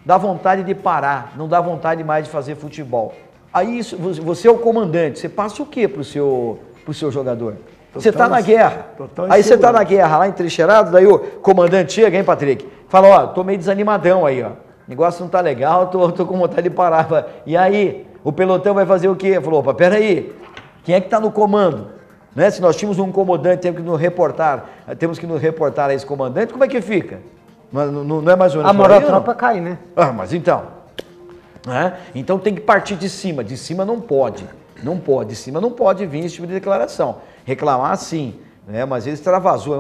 dá vontade de parar, não dá vontade mais de fazer futebol. Aí você é o comandante, você passa o quê pro seu jogador? Você está na guerra, aí você está na guerra lá entrincheirado, daí o comandante chega, hein, Patrick? Fala, tô meio desanimadão aí, ó. O negócio não tá legal, tô com vontade de parar. E aí? O pelotão vai fazer o quê? Falou, opa, peraí, quem é que está no comando? Né? Se nós tínhamos um comandante, temos que nos reportar a esse comandante, como é que fica? Não é mais ou menos a moral da tropa cai, né? Mas então, né? Então tem que partir de cima não pode, de cima não pode vir esse tipo de declaração, reclamar sim, né? Mas ele extravasou,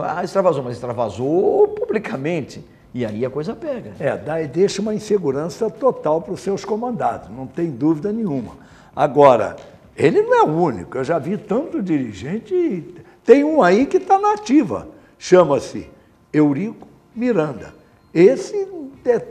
mas extravasou publicamente. E aí a coisa pega. Daí deixa uma insegurança total para os seus comandados, não tem dúvida nenhuma. Agora, ele não é o único, eu já vi tanto dirigente, tem um aí que está na ativa, chama-se Eurico Miranda. Esse,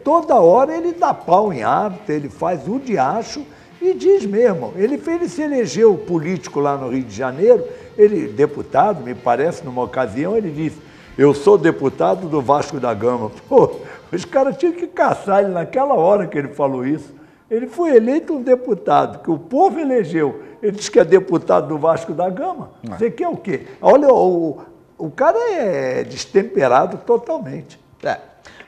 toda hora ele dá pau em árbitro, ele faz o diacho e diz mesmo, ele se elegeu político lá no Rio de Janeiro, ele, deputado, me parece, numa ocasião, ele disse, eu sou deputado do Vasco da Gama. Pô, os caras tinham que caçar ele naquela hora que ele falou isso. Ele foi eleito um deputado que o povo elegeu. Ele diz que é deputado do Vasco da Gama. Você quer o quê? Olha, o cara é destemperado totalmente.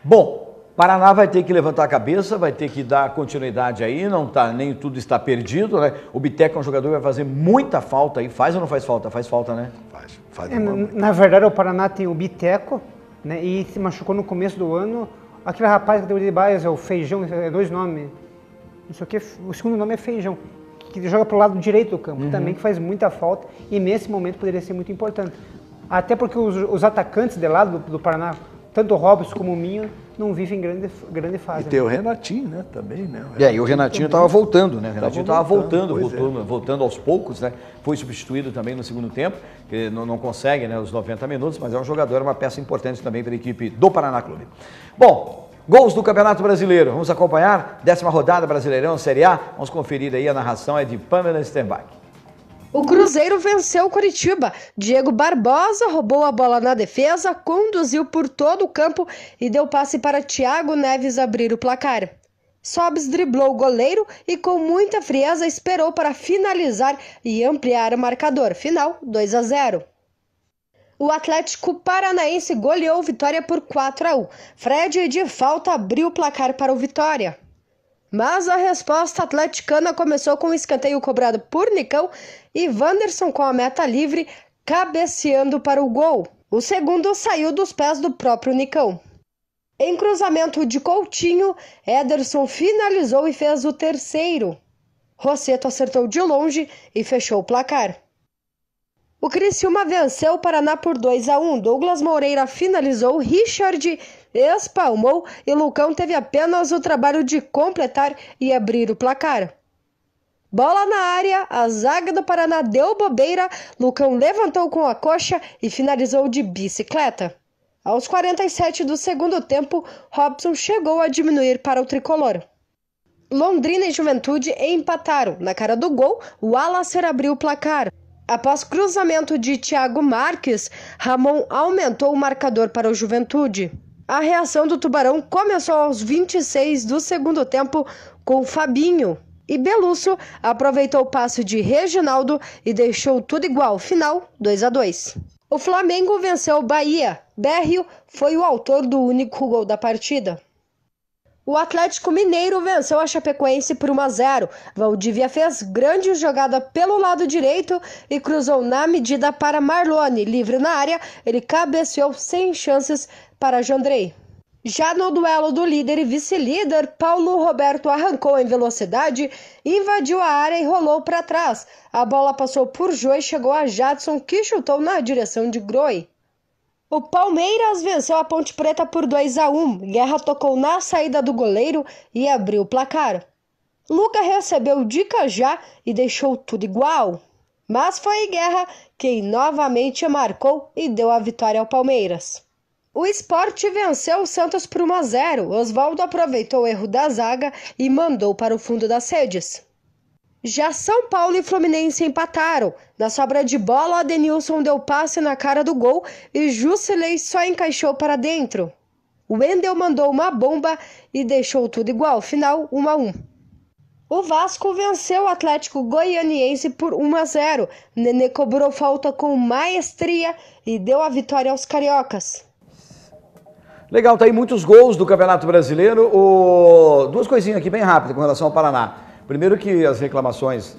Bom, Paraná vai ter que levantar a cabeça, vai ter que dar continuidade aí, nem tudo está perdido, né? O Biteco é um jogador que vai fazer muita falta aí. Faz ou não faz falta? Faz falta, né? Faz na verdade, o Paraná tem o Biteco, né? E se machucou no começo do ano. Aquele rapaz que deu de Baias, é o Feijão, é 2 nomes. Isso aqui, o segundo nome é Feijão, que joga para o lado direito do campo, também que faz muita falta e nesse momento poderia ser muito importante. Até porque os atacantes de lado do Paraná, tanto o Robson como o Minho, não vivem grande fase. E tem o Renatinho, né? Também, né? E o Renatinho estava voltando, né? O Renatinho estava voltando aos poucos, né? Foi substituído também no segundo tempo, que não consegue, né, os 90 minutos, mas é um jogador, uma peça importante também para a equipe do Paraná Clube. Bom, gols do Campeonato Brasileiro, vamos acompanhar, 10ª rodada Brasileirão, Série A, vamos conferir aí, a narração é de Pamela Stenbach. O Cruzeiro venceu o Coritiba. Diego Barbosa roubou a bola na defesa, conduziu por todo o campo e deu passe para Thiago Neves abrir o placar. Sobis driblou o goleiro e com muita frieza esperou para finalizar e ampliar o marcador. Final 2-0. O Atlético Paranaense goleou o Vitória por 4-1. Fred de falta abriu o placar para o Vitória. Mas a resposta atleticana começou com um escanteio cobrado por Nicão e Wanderson com a meta livre, cabeceando para o gol. O segundo saiu dos pés do próprio Nicão. Em cruzamento de Coutinho, Ederson finalizou e fez o terceiro. Rossetto acertou de longe e fechou o placar. O Criciúma venceu o Paraná por 2-1. Douglas Moreira finalizou, Richard espalmou e Lucão teve apenas o trabalho de completar e abrir o placar. Bola na área, a zaga do Paraná deu bobeira, Lucão levantou com a coxa e finalizou de bicicleta. Aos 47 do segundo tempo, Robson chegou a diminuir para o tricolor. Londrina e Juventude empataram. Na cara do gol, o Alasser abriu o placar. Após cruzamento de Thiago Marques, Ramon aumentou o marcador para o Juventude. A reação do Tubarão começou aos 26 do segundo tempo com Fabinho. E Belusso aproveitou o passe de Reginaldo e deixou tudo igual, final 2-2. O Flamengo venceu o Bahia. Berrio foi o autor do único gol da partida. O Atlético Mineiro venceu a Chapecoense por 1-0. Valdívia fez grande jogada pelo lado direito e cruzou na medida para Marlone. Livre na área, ele cabeceou sem chances para Jandrei. Já no duelo do líder e vice-líder, Paulo Roberto arrancou em velocidade, invadiu a área e rolou para trás. A bola passou por Jô e chegou a Jadson, que chutou na direção de Groi. O Palmeiras venceu a Ponte Preta por 2-1. Guerra tocou na saída do goleiro e abriu o placar. Luca recebeu de Cajá e deixou tudo igual. Mas foi Guerra quem novamente marcou e deu a vitória ao Palmeiras. O Sport venceu o Santos por 1-0. Oswaldo aproveitou o erro da zaga e mandou para o fundo das redes. Já São Paulo e Fluminense empataram. Na sobra de bola, Adenilson deu passe na cara do gol e Jusilei só encaixou para dentro. Wendel mandou uma bomba e deixou tudo igual, final 1-1. O Vasco venceu o Atlético Goianiense por 1-0. Nenê cobrou falta com maestria e deu a vitória aos cariocas. Legal, tá aí muitos gols do Campeonato Brasileiro. Duas coisinhas aqui bem rápidas com relação ao Paraná. Primeiro que as reclamações,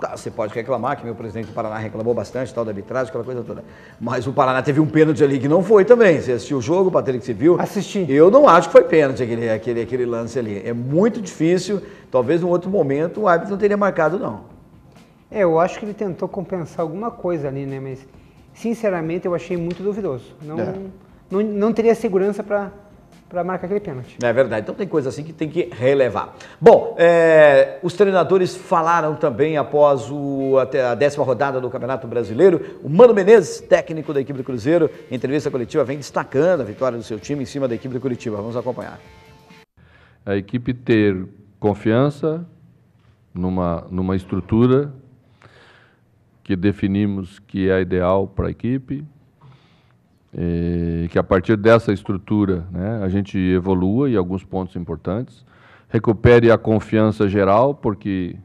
você pode reclamar, que meu presidente do Paraná reclamou bastante, tal da arbitragem, aquela coisa toda. Mas o Paraná teve um pênalti ali que não foi também. Você assistiu o jogo, Patrick, você viu? Assisti. Eu não acho que foi pênalti aquele lance ali. É muito difícil, talvez em outro momento o árbitro não teria marcado, não. Eu acho que ele tentou compensar alguma coisa ali, né? Mas, sinceramente, eu achei muito duvidoso. Não teria segurança para marcar aquele pênalti. É verdade, então tem coisa assim que tem que relevar. Bom, os treinadores falaram também após a 10ª rodada do Campeonato Brasileiro. O Mano Menezes, técnico da equipe do Cruzeiro, em entrevista coletiva, vem destacando a vitória do seu time em cima da equipe do Curitiba. Vamos acompanhar. A equipe ter confiança numa estrutura que definimos que é a ideal para a equipe, que a partir dessa estrutura, né, a gente evolua em alguns pontos importantes, recupere a confiança geral, porque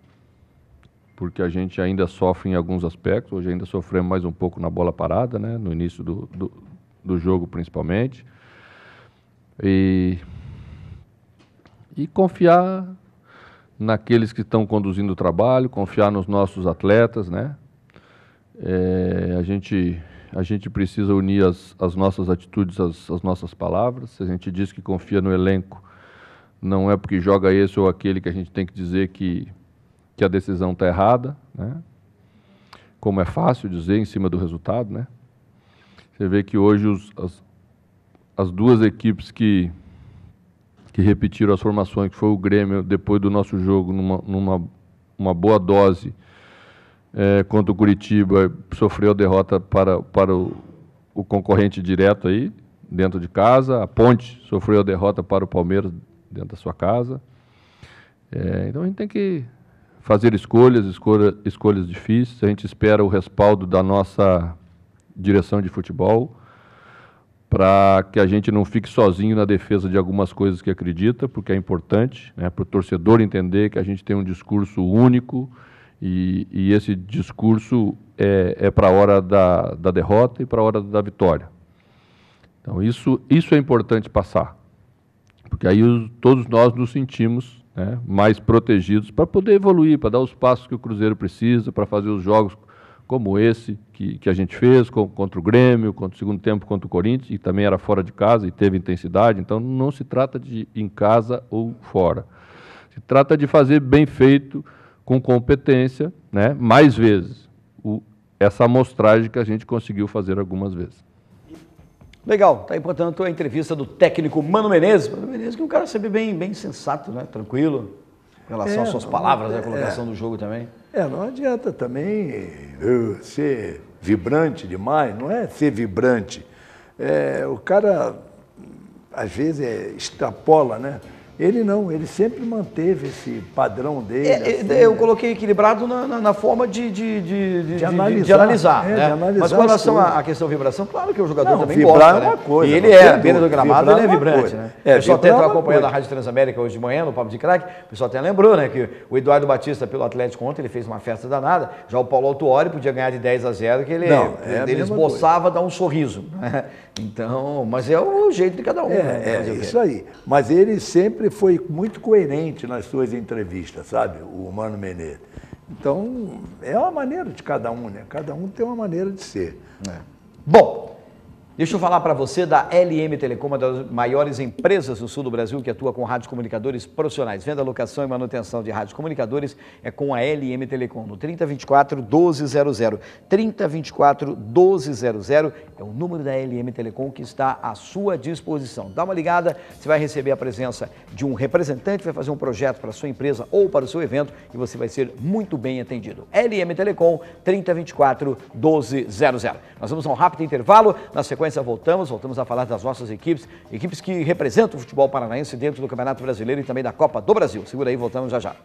a gente ainda sofre em alguns aspectos, hoje ainda sofremos mais um pouco na bola parada, né, no início do jogo principalmente, e confiar naqueles que estão conduzindo o trabalho, confiar nos nossos atletas, né, a gente precisa unir as nossas atitudes às nossas palavras. Se a gente diz que confia no elenco, não é porque joga esse ou aquele que a gente tem que dizer que a decisão está errada, né? Como é fácil dizer em cima do resultado, né? Você vê que hoje as duas equipes que repetiram as formações, que foi o Grêmio, depois do nosso jogo, numa boa dose, contra o Curitiba, sofreu a derrota para o concorrente direto aí, dentro de casa. A Ponte sofreu a derrota para o Palmeiras, dentro da sua casa. Então a gente tem que fazer escolhas difíceis. A gente espera o respaldo da nossa direção de futebol, para que a gente não fique sozinho na defesa de algumas coisas que acredita, porque é importante, né, para o torcedor entender que a gente tem um discurso único, e esse discurso é para a hora da derrota e para a hora da vitória. Então isso é importante passar, porque aí todos nós nos sentimos, né, mais protegidos para poder evoluir, para dar os passos que o Cruzeiro precisa, para fazer os jogos como esse que a gente fez contra o Grêmio, contra o segundo tempo contra o Corinthians, e também era fora de casa e teve intensidade. Então não se trata de em casa ou fora, se trata de fazer bem feito, com competência, né, mais vezes. Essa amostragem que a gente conseguiu fazer algumas vezes. Legal, tá aí, portanto, a entrevista do técnico Mano Menezes. Mano Menezes, que é um cara sempre bem sensato, né, tranquilo, em relação às suas palavras, a colocação do jogo também. Não adianta também ser vibrante demais, não é ser vibrante. O cara, às vezes, extrapola, né? Ele não, ele sempre manteve esse padrão dele. Eu coloquei equilibrado na forma de analisar. De analisar. Mas com relação à questão vibração, claro que o jogador também vibrar gosta. É uma coisa, e ele à beira do gramado, ele é vibrante. Né? O pessoal até estava acompanhando a Rádio Transamérica hoje de manhã, no Papo de Craque, o pessoal até lembrou, né, que o Eduardo Batista, pelo Atlético ontem, ele fez uma festa danada. Já o Paulo Autuori podia ganhar de 10-0, que ele esboçava dar um sorriso. Então, mas é o jeito de cada um. Isso aí. Mas ele sempre foi muito coerente nas suas entrevistas, sabe? O Mano Menezes. Então, é uma maneira de cada um, né? Cada um tem uma maneira de ser. Bom, deixa eu falar para você da LM Telecom, uma das maiores empresas do sul do Brasil que atua com rádios comunicadores profissionais. Venda, locação e manutenção de rádios comunicadores é com a LM Telecom, no 3024-1200. 3024-1200 é o número da LM Telecom que está à sua disposição. Dá uma ligada, você vai receber a presença de um representante, vai fazer um projeto para a sua empresa ou para o seu evento e você vai ser muito bem atendido. LM Telecom, 3024-1200. Nós vamos a um rápido intervalo, na sequência voltamos a falar das nossas equipes que representam o futebol paranaense dentro do Campeonato Brasileiro e também da Copa do Brasil. Segura aí, voltamos já já.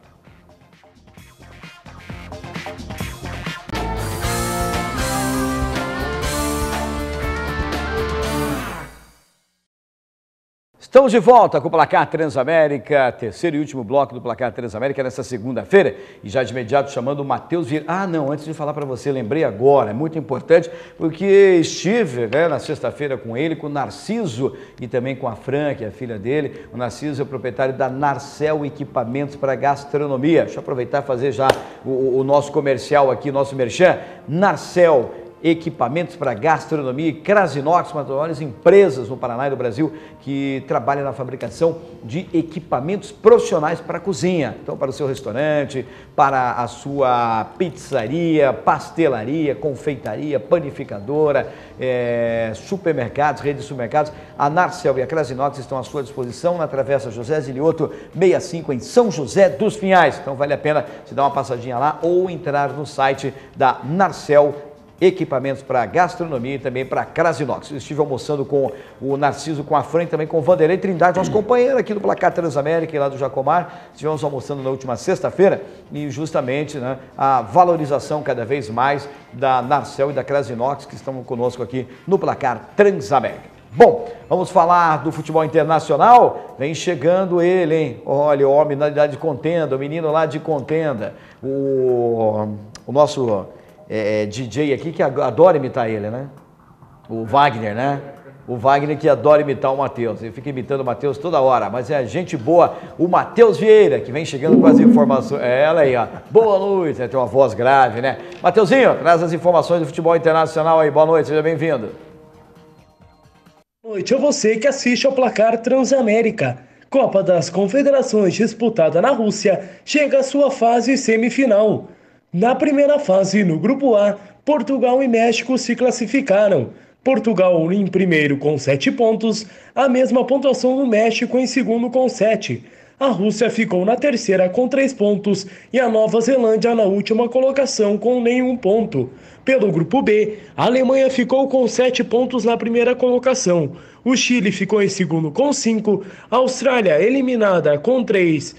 Estamos de volta com o Placar Transamérica, terceiro e último bloco do Placar Transamérica nessa segunda-feira. E já de imediato chamando o Matheus Vieira. Ah, não, antes de falar para você, lembrei agora, é muito importante, porque estive na sexta-feira com ele, com o Narciso e também com a Fran, que é a filha dele. O Narciso é o proprietário da Narcel Equipamentos para Gastronomia. Deixa eu aproveitar e fazer já o nosso comercial aqui, nosso merchan. Narcel Equipamentos para Gastronomia e Crasinox, uma das maiores empresas no Paraná e do Brasil que trabalha na fabricação de equipamentos profissionais para a cozinha. Então, para o seu restaurante, para a sua pizzaria, pastelaria, confeitaria, panificadora, supermercados, redes de supermercados, a Narcel e a Crasinox estão à sua disposição na Travessa José Zilioto 65 em São José dos Pinhais. Então, vale a pena se dar uma passadinha lá ou entrar no site da Narcel Equipamentos para Gastronomia e também para Crasinox. Eu estive almoçando com o Narciso, com a Fran e também com o Vanderlei Trindade, nosso companheiro aqui do Placar Transamérica e lá do Jacomar. Estivemos almoçando na última sexta-feira e justamente a valorização cada vez mais da Narcel e da Crasinox que estão conosco aqui no Placar Transamérica. Bom, vamos falar do futebol internacional. Vem chegando ele, hein? Olha, o homem lá de Contenda, o menino lá de Contenda, o nosso... DJ aqui que adora imitar ele, né? O Wagner, né? O Wagner que adora imitar o Matheus. Ele fica imitando o Matheus toda hora, mas é gente boa. O Matheus Vieira, que vem chegando com as informações. É ela aí, ó. Boa noite. Tem uma voz grave, né? Matheusinho, traz as informações do futebol internacional aí. Boa noite, seja bem-vindo. Boa noite a você que assiste ao Placar Transamérica. Copa das Confederações disputada na Rússia chega à sua fase semifinal. Na primeira fase, no Grupo A, Portugal e México se classificaram. Portugal em primeiro com 7 pontos, a mesma pontuação do México em segundo com 7. A Rússia ficou na terceira com 3 pontos e a Nova Zelândia na última colocação com nenhum ponto. Pelo Grupo B, a Alemanha ficou com 7 pontos na primeira colocação. O Chile ficou em segundo com 5, a Austrália eliminada com 2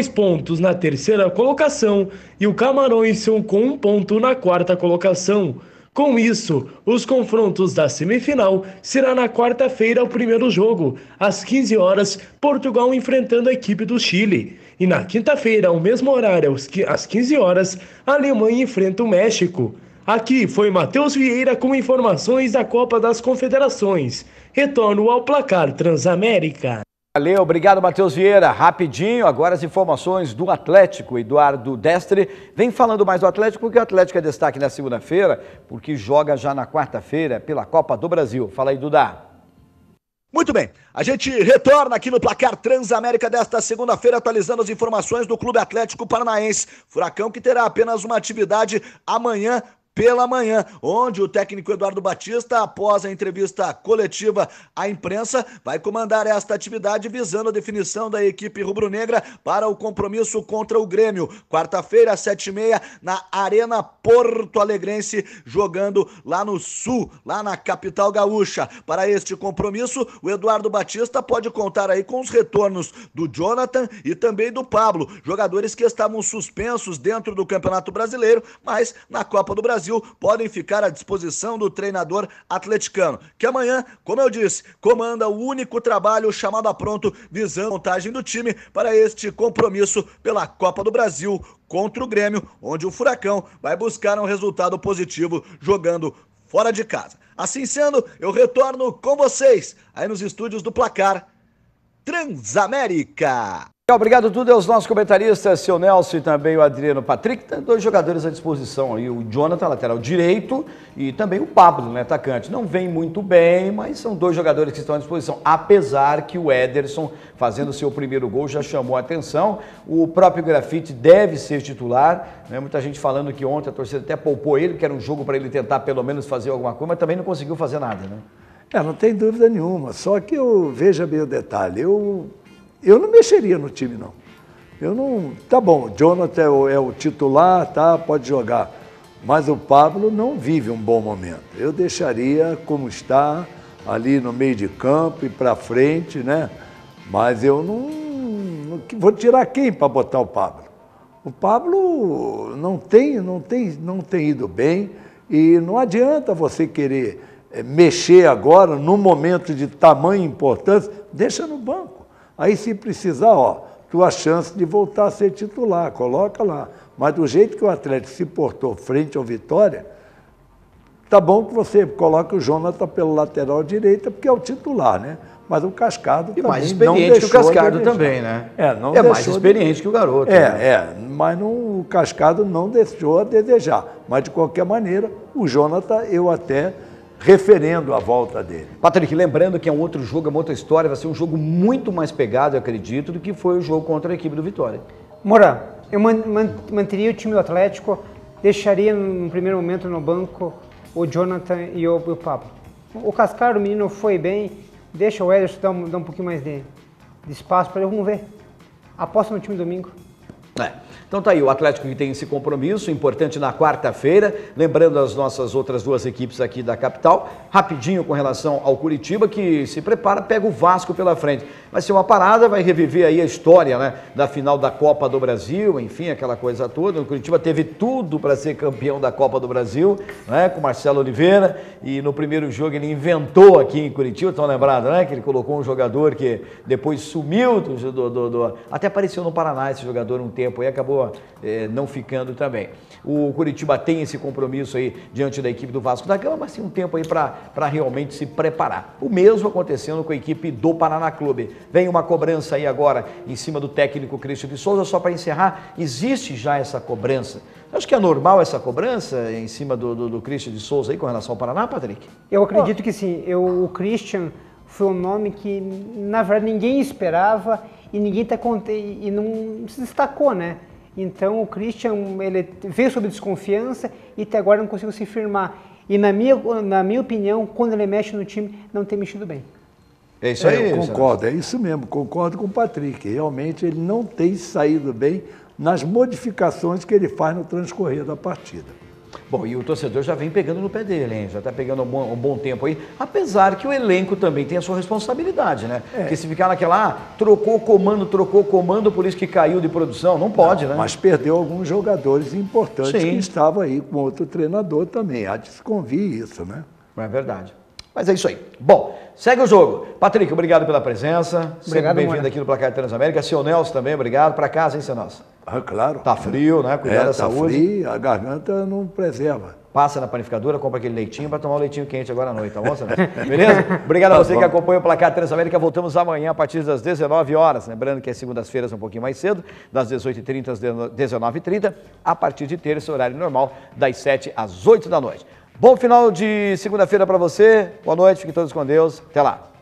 pontos na terceira colocação e o Camarões são com 1 ponto na quarta colocação. Com isso, os confrontos da semifinal será na quarta-feira o primeiro jogo, às 15 horas, Portugal enfrentando a equipe do Chile. E na quinta-feira, ao mesmo horário, às 15 horas, a Alemanha enfrenta o México. Aqui foi Matheus Vieira com informações da Copa das Confederações. Retorno ao Placar Transamérica. Valeu, obrigado Matheus Vieira. Rapidinho, agora as informações do Atlético. Eduardo Destre vem falando mais do Atlético, porque o Atlético é destaque na segunda-feira, porque joga já na quarta-feira pela Copa do Brasil. Fala aí, Dudá. Muito bem, a gente retorna aqui no Placar Transamérica desta segunda-feira, atualizando as informações do Clube Atlético Paranaense. Furacão que terá apenas uma atividade amanhã pela manhã, onde o técnico Eduardo Batista, após a entrevista coletiva à imprensa, vai comandar esta atividade visando a definição da equipe rubro-negra para o compromisso contra o Grêmio. Quarta-feira, às 7h30, na Arena Porto Alegrense, jogando lá no Sul, lá na capital gaúcha. Para este compromisso, o Eduardo Batista pode contar aí com os retornos do Jonathan e também do Pablo, jogadores que estavam suspensos dentro do Campeonato Brasileiro, mas na Copa do Brasil podem ficar à disposição do treinador atleticano, que amanhã, como eu disse, comanda o único trabalho chamado a pronto visando a montagem do time para este compromisso pela Copa do Brasil contra o Grêmio, onde o Furacão vai buscar um resultado positivo jogando fora de casa. Assim sendo, eu retorno com vocês aí nos estúdios do Placar Transamérica. Obrigado tudo aos nossos comentaristas, seu Nelson e também o Adriano Patrick, dois jogadores à disposição aí, o Jonathan, lateral direito, e também o Pablo, né, atacante. Não vem muito bem, mas são dois jogadores que estão à disposição, apesar que o Ederson, fazendo seu primeiro gol, já chamou a atenção. O próprio Grafite deve ser titular, né? Muita gente falando que ontem a torcida até poupou ele, que era um jogo para ele tentar pelo menos fazer alguma coisa, mas também não conseguiu fazer nada, né? Não tem dúvida nenhuma, só que veja bem o detalhe, eu não mexeria no time, não. Tá bom, o Jonathan é o titular, tá, pode jogar. Mas o Pablo não vive um bom momento. Eu deixaria como está, ali no meio de campo e para frente, né? Mas eu não vou tirar quem para botar o Pablo? O Pablo não tem ido bem e não adianta você querer mexer agora, num momento de tamanha importância, deixa no banco. Aí, se precisar, tua chance de voltar a ser titular, coloca lá. Mas do jeito que o Atlético se portou frente ao Vitória, tá bom que você coloque o Jonathan pelo lateral direita, porque é o titular, né? Mas o Cascado também mais experiente que o Cascado também, né? É mais experiente que o garoto. Mas o Cascado não deixou a desejar. Mas, de qualquer maneira, o Jonathan, eu até referendo a volta dele. Patrick, lembrando que é um outro jogo, é uma outra história, vai ser um jogo muito mais pegado, eu acredito, do que foi o jogo contra a equipe do Vitória. Moura, eu manteria o time do Atlético, deixaria no primeiro momento no banco o Jonathan e o Pablo. O Cascaro, o menino foi bem, deixa o Ederson dar um pouquinho mais de espaço para ele, vamos ver. Aposta no time domingo. Então tá aí, o Atlético que tem esse compromisso importante na quarta-feira, lembrando as nossas outras duas equipes aqui da capital, rapidinho com relação ao Curitiba, que se prepara, pega o Vasco pela frente. Vai ser uma parada, vai reviver aí a história, né, da final da Copa do Brasil, enfim, aquela coisa toda. O Curitiba teve tudo para ser campeão da Copa do Brasil, né, com Marcelo Oliveira, e no primeiro jogo ele inventou aqui em Curitiba, estão lembrados, né, que ele colocou um jogador que depois sumiu, até apareceu no Paraná esse jogador um tempo e acabou não ficando também. O Curitiba tem esse compromisso aí diante da equipe do Vasco da Gama, mas tem um tempo aí para realmente se preparar. O mesmo acontecendo com a equipe do Paraná Clube. Vem uma cobrança aí agora em cima do técnico Cristian de Souza. Só para encerrar, existe já essa cobrança? Acho que é normal essa cobrança em cima do Cristian de Souza aí com relação ao Paraná, Patrick? Eu acredito que sim. O Cristian foi um nome que, na verdade, ninguém esperava e ninguém e não se destacou, né? Então o Cristian, ele veio sob desconfiança e até agora não conseguiu se firmar. E na minha opinião, quando ele mexe no time, não tem mexido bem. É isso aí. Eu concordo, é isso mesmo, concordo com o Patrick. Realmente ele não tem saído bem nas modificações que ele faz no transcorrer da partida. Bom, e o torcedor já vem pegando no pé dele, hein? Já está pegando um bom tempo aí, apesar que o elenco também tem a sua responsabilidade, né? Porque se ficar naquela, trocou comando, por isso que caiu de produção, não pode, né? Mas perdeu alguns jogadores importantes que estavam aí com outro treinador também, há de se convir isso, né? É verdade. Mas é isso aí. Bom, segue o jogo. Patrick, obrigado pela presença. Sempre bem-vindo aqui no Placar Transamérica. Seu Nelson também, obrigado. Para casa, hein, seu Nelson? Claro. Tá frio, né? Cuidado da saúde. Tá frio, a garganta não preserva. Passa na panificadora, compra aquele leitinho para tomar um leitinho quente agora à noite, tá bom, senhor? Beleza? Obrigado a você que acompanha o Placar Transamérica. Voltamos amanhã a partir das 19 horas. Lembrando que é segundas-feiras um pouquinho mais cedo, das 18h30 às 19h30. A partir de terça, horário normal, das 7 às 8 da noite. Bom final de segunda-feira para você. Boa noite, fiquem todos com Deus. Até lá.